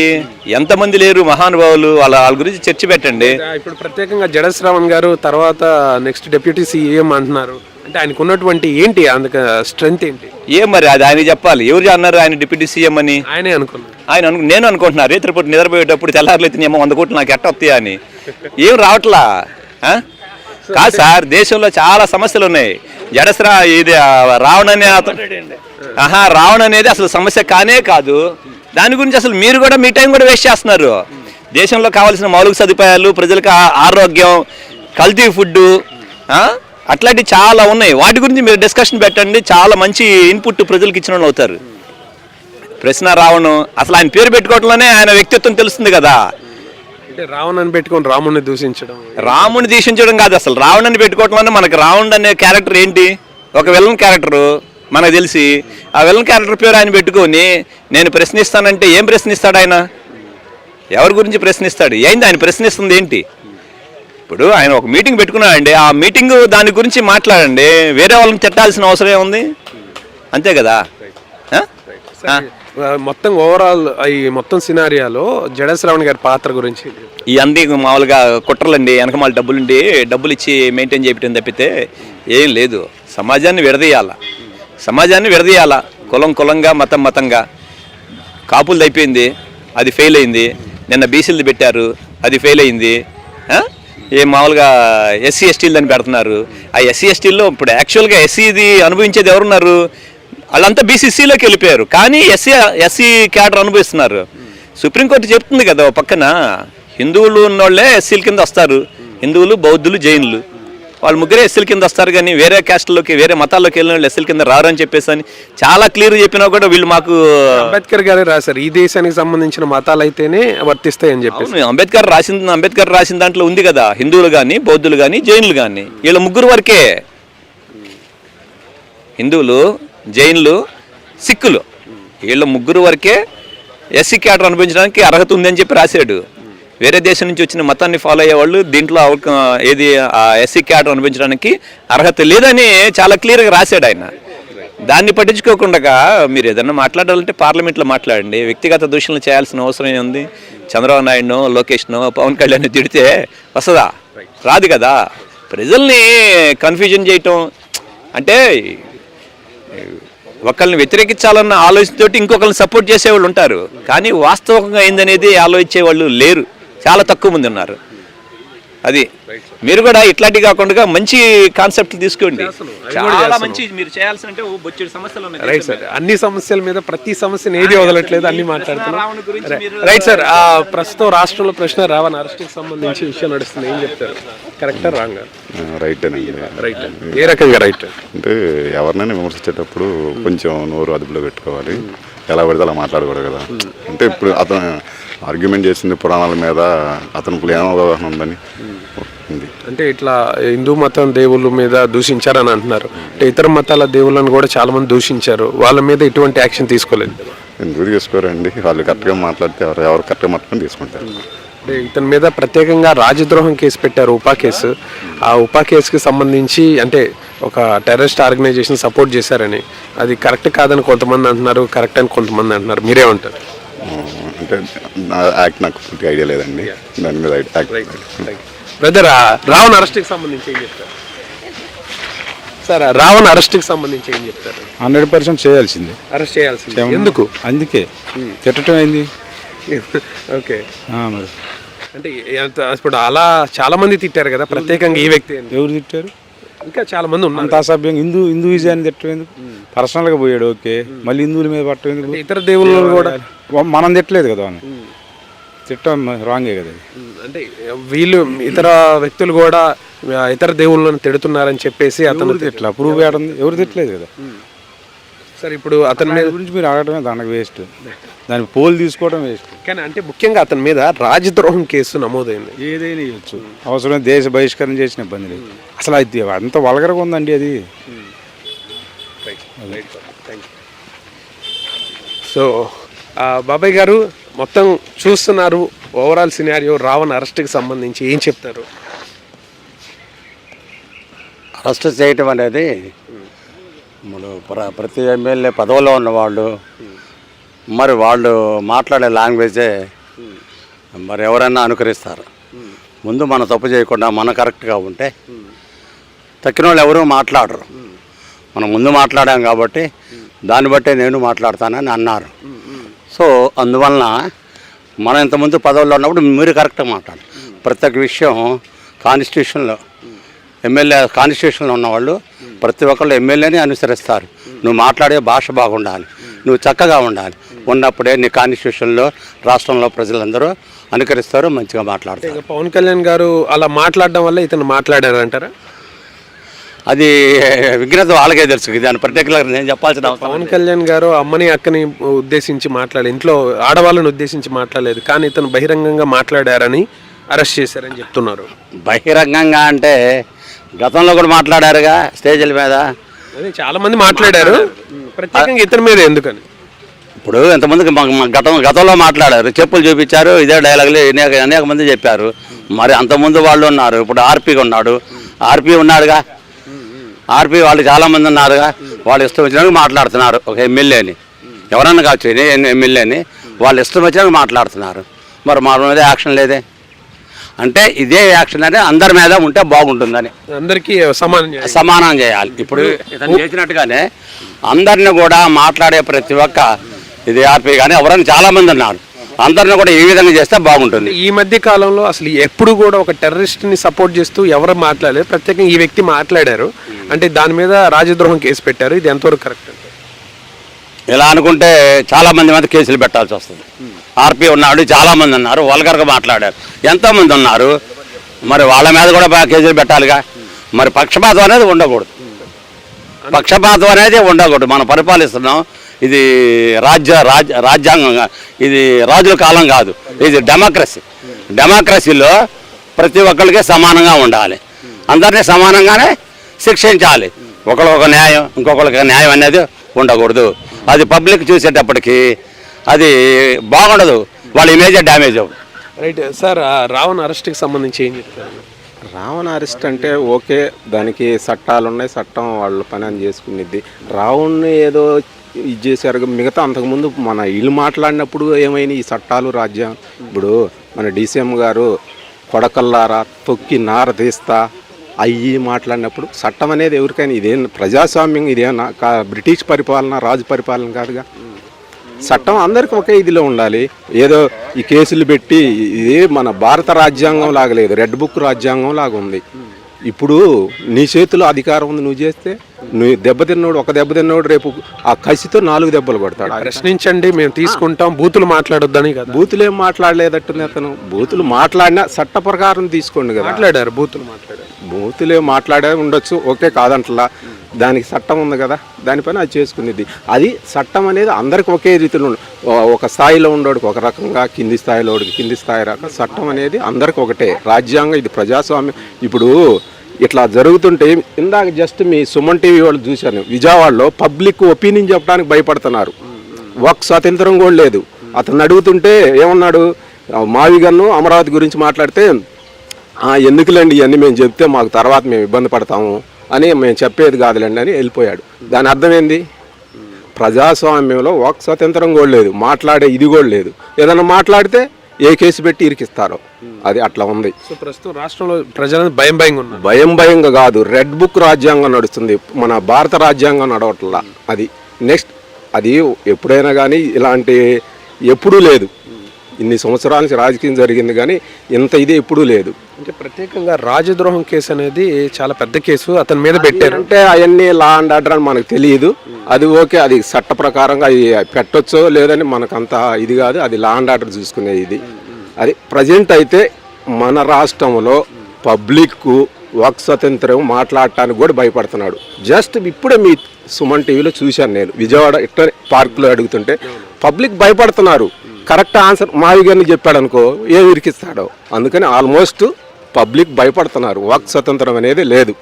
ఎంతమంది లేరు మహానుభావులు, వాళ్ళ గురించి చర్చ పెట్టండి. ఇప్పుడు ప్రత్యేకంగా జడా శ్రావణ్ గారు తర్వాత నెక్స్ట్ డిప్యూటీ సీఎం అంటున్నారు. అంటే ఆయనకు ఉన్నటువంటి ఏంటి అందుకు స్ట్రెంత్ ఏంటి? ఏం మరి అది ఆయన చెప్పాలి. ఎవరు అన్నారు ఆయన డిప్యూటీ సీఎం అని? ఆయనే అనుకున్నారు. నేను అనుకుంటున్నా రేత్రిపూట నిద్రపోయేటప్పుడు తెల్లారులైతే ఏమో 100 కోట్లు నాకు ఎట్ట వస్తాయా అని. ఏం రావట్లా. కాదు సార్, దేశంలో చాలా సమస్యలు ఉన్నాయి. ఇది రావణ్ అనే రావణ్ అనేది అసలు సమస్య కానే కాదు. దాని గురించి అసలు మీరు కూడా మీ టైం కూడా వేస్ట్ చేస్తున్నారు. దేశంలో కావాల్సిన మౌలిక సదుపాయాలు, ప్రజలకు ఆరోగ్యం, కల్తీ ఫుడ్, అట్లాంటివి చాలా ఉన్నాయి. వాటి గురించి మీరు డిస్కషన్ పెట్టండి, చాలా మంచి ఇన్పుట్ ప్రజలకు ఇచ్చిన వాళ్ళు అవుతారు. ప్రశ్న రావణ్ అసలు ఆయన పేరు పెట్టుకోవడంలోనే ఆయన వ్యక్తిత్వం తెలుస్తుంది కదా. రావణ్ పెట్టుకొని రాముడిని దూషించడం, రాముడిని దూషించడం కాదు, అసలు రావణ్ని పెట్టుకోవడంలోనే మనకు రావణ్ అనే క్యారెక్టర్ ఏంటి? ఒక విలన్ క్యారెక్టరు మనకు తెలిసి, ఆ విలన్ క్యారెక్టర్ పేరు ఆయన పెట్టుకొని నేను ప్రశ్నిస్తానంటే ఏం ప్రశ్నిస్తాడు ఆయన? ఎవరి గురించి ప్రశ్నిస్తాడు? ఏంది ఆయన ప్రశ్నిస్తుంది ఏంటి? ఇప్పుడు ఆయన ఒక మీటింగ్ పెట్టుకున్నాడండి, ఆ మీటింగ్ దాని గురించి మాట్లాడండి, వేరే వాళ్ళని తిట్టాల్సిన అవసరం ఏముంది? అంతే కదా. మొత్తం ఓవరాల్ ఈ మొత్తం సినారియాలో జడా శ్రావణ్ గారి పాత్ర గురించి ఈ అన్ని మామూలుగా కుట్రలండి, వెనకమాల డబ్బులు ఇచ్చి మెయింటైన్ చేయటం తప్పితే ఏం లేదు. సమాజాన్ని విడదీయాల, కులంగా మతంగా. కాపులది అయిపోయింది, అది ఫెయిల్ అయింది. నిన్న బీసీలది పెట్టారు, అది ఫెయిల్ అయింది. మామూలుగా ఎస్సీ ఎస్టీలని పెడుతున్నారు. ఆ ఎస్సీ ఎస్టీల్లో ఇప్పుడు యాక్చువల్గా ఎస్సీది అనుభవించేది ఎవరున్నారు? వాళ్ళంతా బీసీసీలోకి వెళ్ళిపోయారు, కానీ ఎస్సీ క్యాడర్ అనుభవిస్తున్నారు. సుప్రీంకోర్టు చెప్తుంది కదా పక్కన, హిందువులు ఉన్నోళ్ళే ఎస్సీల కింద వస్తారు, హిందువులు, బౌద్ధులు, జైనులు, వాళ్ళు ముగ్గురే ఎస్సీల కింద వస్తారు, కానీ వేరే క్యాస్ట్లోకి వేరే మతాల్లోకి వెళ్ళిన వాళ్ళు ఎస్సీల కింద రారని చెప్పేసి అని చాలా క్లియర్ చెప్పినా కూడా వీళ్ళు మాకు అంబేద్కర్ గారే రాశారు, ఈ దేశానికి సంబంధించిన మతాలు అయితేనే వర్తిస్తాయని చెప్పి. అంబేద్కర్ రాసిన దాంట్లో ఉంది కదా, హిందువులు కానీ, బౌద్ధులు కానీ, జైనులు కానీ, వీళ్ళ ముగ్గురు వరకే. హిందువులు, జైన్లు, సిక్కులు, వీళ్ళ ముగ్గురు వరకే ఎస్సీ క్యాడర్ అనుభవించడానికి అర్హత ఉందని చెప్పి రాశాడు. వేరే దేశం నుంచి వచ్చిన మతాన్ని ఫాలో అయ్యేవాళ్ళు దీంట్లో ఎస్సీ క్యాడర్ అనుభవించడానికి అర్హత లేదని చాలా క్లియర్గా రాశాడు ఆయన. దాన్ని పట్టించుకోకుండా మీరు ఏదన్నా మాట్లాడాలంటే పార్లమెంట్లో మాట్లాడండి. వ్యక్తిగత దూషణలు చేయాల్సిన అవసరం ఏముంది? చంద్రబాబు నాయుడునో, లోకేష్నో, పవన్ కళ్యాణ్ తిడితే వస్తుందా? రాదు కదా. ప్రజల్ని కన్ఫ్యూజన్ చేయటం అంటే, ఒకళ్ళని వ్యతిరేకించాలన్న ఆలోచనతోటి ఇంకొకరిని సపోర్ట్ చేసేవాళ్ళు ఉంటారు, కానీ వాస్తవంగా ఏందనేది ఆలోచించే వాళ్ళు లేరు, చాలా తక్కువ మంది ఉన్నారు. అది మీరు కూడా ఇట్లాంటి కాకుండా మంచి కాన్సెప్ట్ తీసుకోండి, చాలా మంచి మీరు చేయాల్సిన. అంటే బొచ్చెడు సమస్యలు ఉన్నాయి. రైట్ సార్, అన్ని సమస్యల మీద ప్రతి సమస్యని ఏది వదలట్లేదు, అన్ని మాట్లాడుతున్నాం. రైట్ సార్, ప్రస్తుతం రాష్ట్రంలో ప్రశ్న రావణ్ అరెస్ట్కి సంబంధించి విషయం నడుస్తుంది, ఏం చెప్తారు? కరెక్టా రాంగా? రైట్ అండి. రైట్. ఏ రకంగా రైట్? అంటే ఎవరినైనా విమర్శించేటప్పుడు కొంచెం నోరు అదుపులో పెట్టుకోవాలి, ఎలా పడితే అలా మాట్లాడకూడదు కదా. అంటే ఇప్పుడు అతను ఆర్గ్యుమెంట్ చేసింది పురాణాల మీద, అతనికి ఏం అవగాహన ఉందని ఉంది. అంటే ఇట్లా హిందూ మతం దేవుళ్ళ మీద దూషించారని అంటున్నారు, అంటే ఇతర మతాల దేవుళ్ళని కూడా చాలా మంది దూషించారు, వాళ్ళ మీద ఎటువంటి యాక్షన్ తీసుకోలేదు. ఎందుకు తీసుకోరండి? వాళ్ళు కరెక్ట్గా మాట్లాడితే ఎవరు కరెక్ట్గా మాట్లాడి తీసుకుంటారు. ఇతని మీద ప్రత్యేకంగా రాజద్రోహం కేసు పెట్టారు, ఉపా కేసు. ఆ ఉపా కేసుకి సంబంధించి అంటే ఒక టెర్రరిస్ట్ ఆర్గనైజేషన్ సపోర్ట్ చేశారని, అది కరెక్ట్ కాదని కొంతమంది అంటున్నారు, కరెక్ట్ అని కొంతమంది అంటున్నారు. మీరేమంటారు? అంటే యాక్ట్ నాకు పూర్తిగా ఐడియా లేదండి దాని మీద. బ్రదర్, రావణ్ అరెస్ట్కి సంబంధించి ఏం చెప్తారు సార్? రావణ్ అరెస్ట్కి సంబంధించి ఏం చెప్తారు? 100% చేయాల్సిందే, అరెస్ట్ చేయాల్సింది. ఎందుకు? అందుకే తిట్టడం అయింది. ఓకే, మరి అంటే ఇప్పుడు అలా చాలా మంది తిట్టారు కదా, ప్రత్యేకంగా ఈ వ్యక్తి ఎవరు తిట్టారు? ఇంకా చాలా మంది ఉన్నారు. అంత అసభ్యంగా హిందూ విజయాన్ని తిట్టడం ఎందుకు? పర్సనల్గా పోయాడు, ఓకే, మళ్ళీ హిందువుల మీద పట్టడం ఎందుకు? ఇతర దేవుళ్ళు కూడా మనం తిట్టలేదు కదా, తిట్టడం రాంగే కదా. అంటే వీళ్ళు ఇతర వ్యక్తులు కూడా ఇతర దేవుళ్ళని తిడుతున్నారని చెప్పేసి అతను తిట్లా ప్రూవ్ చేయడం, ఎవరు తిట్టలేదు కదా. సరే, ఇప్పుడు అతని మీద గురించి మీరు అడగడమే దానికి వేస్ట్, దానికి పోల్ తీసుకోవడం వేస్ట్. కానీ అంటే ముఖ్యంగా అతని మీద రాజద్రోహం కేసు నమోదైంది. ఏదైనా ఇవ్వచ్చు, అవసరం దేశ బహిష్కరణ చేసిన ఇబ్బంది లేదు. అసలు అది అంత వల్గరగా ఉందండి అది. సో బాబాయ్ గారు మొత్తం చూస్తున్నారు, ఓవరాల్ సినారియో రావణ్ అరెస్ట్కి సంబంధించి ఏం చెప్తారు? అరెస్ట్ చేయటం అనేది మనం ప్రతి ఎమ్మెల్యే పదవిలో ఉన్నవాళ్ళు మరి వాళ్ళు మాట్లాడే లాంగ్వేజే మరి ఎవరైనా అనుకరిస్తారు. ముందు మనం తప్పు చేయకుండా మనం కరెక్ట్గా ఉంటే తక్కిన వాళ్ళు ఎవరూ మాట్లాడరు. మనం ముందు మాట్లాడాం కాబట్టి దాన్ని బట్టే నేను మాట్లాడతానని అన్నారు. సో అందువలన మనం ఇంతకుముందు పదవుల్లో ఉన్నప్పుడు మీరు కరెక్ట్గా మాట్లాడాలి. ప్రతి ఒక్క విషయం కాన్స్టిట్యూషన్లో ఎమ్మెల్యే కాన్స్టిట్యూషన్లో ఉన్నవాళ్ళు ప్రతి ఒక్కళ్ళు ఎమ్మెల్యేని అనుసరిస్తారు. నువ్వు మాట్లాడే భాష బాగుండాలి, నువ్వు చక్కగా ఉండాలి, ఉన్నప్పుడే నీ కాన్స్టిట్యూషన్లో రాష్ట్రంలో ప్రజలందరూ అనుకరిస్తారు, మంచిగా మాట్లాడతారు. పవన్ కళ్యాణ్ గారు అలా మాట్లాడడం వల్ల ఇతను మాట్లాడారు అంటారా? అది విఘ్నత వాళ్ళకే తెలుసు, దాని పర్టికులర్ నేను చెప్పాల్సిన అవసరం. పవన్ కళ్యాణ్ గారు అమ్మని అక్కని ఉద్దేశించి మాట్లాడే, ఇంట్లో ఆడవాళ్ళని ఉద్దేశించి మాట్లాడలేదు, కానీ ఇతను బహిరంగంగా మాట్లాడారని అరెస్ట్ చేశారని చెప్తున్నారు. బహిరంగంగా అంటే గతంలో కూడా మాట్లాడారుగా స్టేజ్ల మీద, చాలా మంది మాట్లాడారు, ప్రత్యేకంగా ఇతని మీద ఎందుకని? ఇప్పుడు ఎంతమందికి గతంలో మాట్లాడారు, చెప్పులు చూపించారు, ఇదే డైలాగులు అనేక మంది చెప్పారు. మరి అంతకుముందు వాళ్ళు ఉన్నారు, ఇప్పుడు ఆర్పీగా ఉన్నాడు, ఆర్పీ ఉన్నాడుగా, ఆర్పీ వాళ్ళు చాలామంది ఉన్నారుగా, వాళ్ళు ఇష్టం వచ్చినట్టు మాట్లాడుతున్నారు. ఒక ఎమ్మెల్యేని ఎవరన్నా కావచ్చు, ఎమ్మెల్యేని వాళ్ళు ఇష్టం వచ్చినట్టు మాట్లాడుతున్నారు. మరి మా మీద యాక్షన్ లేదే అంటే ఇదే యాక్షన్ అంటే అందరి మీద ఉంటే బాగుంటుందని, అందరికీ సమానం చేయాలి. ఇప్పుడు ఇతను చేసినట్టుగానే అందరిని కూడా మాట్లాడే ప్రతి ఒక్క ఇది ఆర్పీ కానీ ఎవరైనా చాలామంది ఉన్నారు, అందరిని కూడా ఈ విధంగా చేస్తే బాగుంటుంది. ఈ మధ్య కాలంలో అసలు ఎప్పుడు కూడా ఒక టెర్రరిస్ట్ని సపోర్ట్ చేస్తూ ఎవరు మాట్లాడలేదు, ప్రత్యేకంగా ఈ వ్యక్తి మాట్లాడారు అంటే దాని మీద రాజద్రోహం కేసు పెట్టారు. ఇది ఎంతవరకు కరెక్ట్? ఇలా అనుకుంటే చాలామంది మీద కేసులు పెట్టాల్సి వస్తుంది. ఆర్పీ ఉన్నాడు, చాలామంది ఉన్నారు, వల్గర్గా మాట్లాడారు, ఎంతోమంది ఉన్నారు, మరి వాళ్ళ మీద కూడా కేసులు పెట్టాలిగా. మరి పక్షపాతం అనేది ఉండకూడదు, పక్షపాతం అనేది ఉండకూడదు. మనం పరిపాలిస్తున్నాం, ఇది రాజ్యాంగంగా, ఇది రాజుల కాలం కాదు, ఇది డెమోక్రసీ. డెమోక్రసీలో ప్రతి ఒక్కరికి సమానంగా ఉండాలి, అందరినీ సమానంగానే శిక్షించాలి. ఒకళ్ళొక న్యాయం, ఇంకొకరికి న్యాయం అనేది ఉండకూడదు. అది పబ్లిక్ చూసేటప్పటికి అది బాగుండదు, వాళ్ళ ఇమేజ్ డ్యామేజ్ అవుతుంది. రైట్ సార్, రావణ్ అరెస్ట్కి సంబంధించి ఏం చెప్తారు? రావణ్ అరెస్ట్ అంటే ఓకే, దానికి చట్టాలు ఉన్నాయి, చట్టం వాళ్ళ పని అని చేసుకునేది. రావణ్ని ఏదో ఇది చేశారు, మిగతా అంతకుముందు మన ఇల్లు మాట్లాడినప్పుడు ఏమైనా ఈ చట్టాలు రాజ్యం. ఇప్పుడు మన డీసీఎం గారు కొడకల్లారా తొక్కి నార తీస్తా అయ్యి మాట్లాడినప్పుడు చట్టం అనేది ఎవరికైనా ఇదేం ప్రజాస్వామ్యం, ఇదేమన్నా బ్రిటిష్ పరిపాలన, రాజు పరిపాలన కాదుగా. చట్టం అందరికీ ఒకే ఇదిలో ఉండాలి. ఏదో ఈ కేసులు పెట్టి ఇది మన భారత రాజ్యాంగం లాగా లేదు, రెడ్ బుక్ రాజ్యాంగం లాగా ఉంది. ఇప్పుడు నీ చేతిలో అధికారం ఉంది, నువ్వు చేస్తే నువ్వు దెబ్బతిన్నోడు, ఒక దెబ్బతిన్నోడు రేపు ఆ కసితో 4 దెబ్బలు కొడతాడు. ప్రశ్నించండి, మేము తీసుకుంటాం, బూతులు మాట్లాడొద్దని కదా. బూతులు ఏం మాట్లాడలేదట్టుంది అతను. బూతులు మాట్లాడినా చట్ట ప్రకారం తీసుకోండి కదా. మాట్లాడారు, బూతులు ఏం మాట్లాడే ఉండొచ్చు, ఓకే, కాదంటలా. దానికి చట్టం ఉంది కదా, దానిపైన అది చేసుకునేది. అది చట్టం అనేది అందరికి ఒకే రీతిలో ఒక స్థాయిలో ఉండోడికి ఒక రకంగా, కింది స్థాయిలో కింది స్థాయి రకం. చట్టం అనేది అందరికి ఒకటే, రాజ్యాంగం, ఇది ప్రజాస్వామ్యం. ఇప్పుడు ఇట్లా జరుగుతుంటే ఇందాక జస్ట్ మీ సుమన్ టీవీ వాళ్ళు చూశాను, విజయవాడలో పబ్లిక్ ఒపీనియన్ చెప్పడానికి భయపడుతున్నారు. ఒక స్వాతంత్రం కూడా లేదు. అతను అడుగుతుంటే ఏమన్నాడు, మావి గన్ను అమరావతి గురించి మాట్లాడితే ఎందుకులేండి ఇవన్నీ మేము చెప్తే మాకు తర్వాత మేము ఇబ్బంది పడతాము అని మేము చెప్పేది కాదులేండి అని వెళ్ళిపోయాడు. దాని అర్థం ఏంది? ప్రజాస్వామ్యంలో ఒక స్వతంత్రం కూడా లేదు, మాట్లాడే ఇది కూడా లేదు. ఏదన్నా మాట్లాడితే ఏ కేసు పెట్టి ఇరికిస్తారో అది అట్లా ఉంది. సో ప్రస్తుతం రాష్ట్రంలో ప్రజలను భయంగా ఉన్నారు. భయంగా కాదు, రెడ్ బుక్ రాజ్యాంగం నడుస్తుంది, మన భారత రాజ్యాంగం నడవట్లా. అది నెక్స్ట్ అది ఎప్పుడైనా కానీ ఇలాంటి ఎప్పుడూ లేదు. ఇన్ని సంవత్సరాల నుంచి రాజకీయం జరిగింది కానీ ఇంత ఇది ఎప్పుడూ లేదు. అంటే ప్రత్యేకంగా రాజద్రోహం కేసు అనేది చాలా పెద్ద కేసు అతని మీద పెట్టారు. అంటే అవన్నీ లా అండ్ ఆర్డర్ అని మనకు తెలియదు. అది ఓకే, అది చట్ట ప్రకారంగా అది పెట్టొచ్చో లేదని మనకంత ఇది కాదు. అది లా అండ్ ఆర్డర్ చూసుకునేది ఇది. అది ప్రజెంట్ అయితే మన రాష్ట్రంలో పబ్లిక్ వాక్ స్వతంత్రం మాట్లాడటానికి కూడా భయపడుతున్నాడు. జస్ట్ ఇప్పుడే మీ సుమన్ టీవీలో చూశాను నేను, విజయవాడ ఇట్లా పార్కులో అడుగుతుంటే పబ్లిక్ భయపడుతున్నారు. కరెక్ట్ ఆన్సర్ మావి గారిని చెప్పాడు అనుకో ఏ విరికిస్తాడో. అందుకని ఆల్మోస్ట్ పబ్లిక్ భయపడుతున్నారు. వాక్ స్వతంత్రం అనేది లేదు,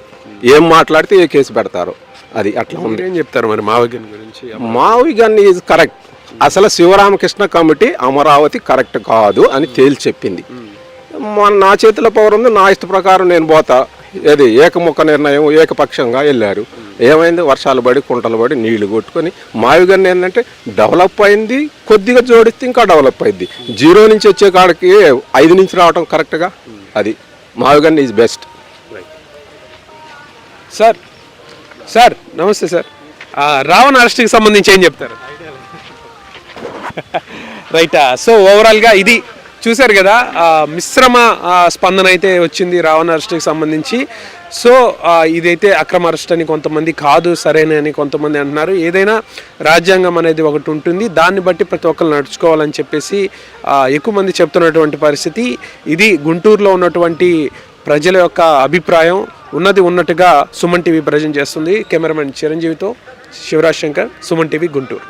ఏం మాట్లాడితే ఏ కేసు పెడతారో అది అట్లా ఉంది. ఏం చెప్తారు మరి మావి గారి గురించి? మావి గారిని ఈజ్ కరెక్ట్. అసలు శివరామకృష్ణ కమిటీ అమరావతి కరెక్ట్ కాదు అని తేల్చి చెప్పింది. నా చేతిలో పవర్ ఉంది, నా ఇష్ట ప్రకారం నేను పోతా. ఏది ఏకముఖ నిర్ణయం ఏకపక్షంగా వెళ్ళారు. ఏమైంది? వర్షాలు పడి కుంటలు పడి నీళ్లు కొట్టుకొని. మావి గారిని ఏంటంటే డెవలప్ అయింది, కొద్దిగా జోడిస్తే ఇంకా డెవలప్ అయింది. 0 నుంచి వచ్చే కాడికి 5 నుంచి రావడం కరెక్ట్గా. అది మావి గారిని ఈజ్ బెస్ట్. సార్ నమస్తే సార్. రావణ్ అరెస్ట్కి సంబంధించి ఏం చెప్తారు? రైట్. సో ఓవరాల్గా ఇది చూశారు కదా, మిశ్రమ స్పందన అయితే వచ్చింది రావణ్ అరెస్ట్కి సంబంధించి. సో ఇదైతే అక్రమ అరెస్ట్ అని కొంతమంది, కాదు సరైన అని కొంతమంది అంటున్నారు. ఏదైనా రాజ్యాంగం అనేది ఒకటి ఉంటుంది, దాన్ని బట్టి ప్రతి ఒక్కరు నడుచుకోవాలని చెప్పేసి ఎక్కువ మంది చెప్తున్నటువంటి పరిస్థితి. ఇది గుంటూరులో ఉన్నటువంటి ప్రజల యొక్క అభిప్రాయం. ఉన్నది ఉన్నట్టుగా సుమన్ టీవీ ప్రజెంట్ చేస్తుంది. కెమెరామెన్ చిరంజీవితో శివరాజ్ శంకర్, సుమన్ టీవీ, గుంటూరు.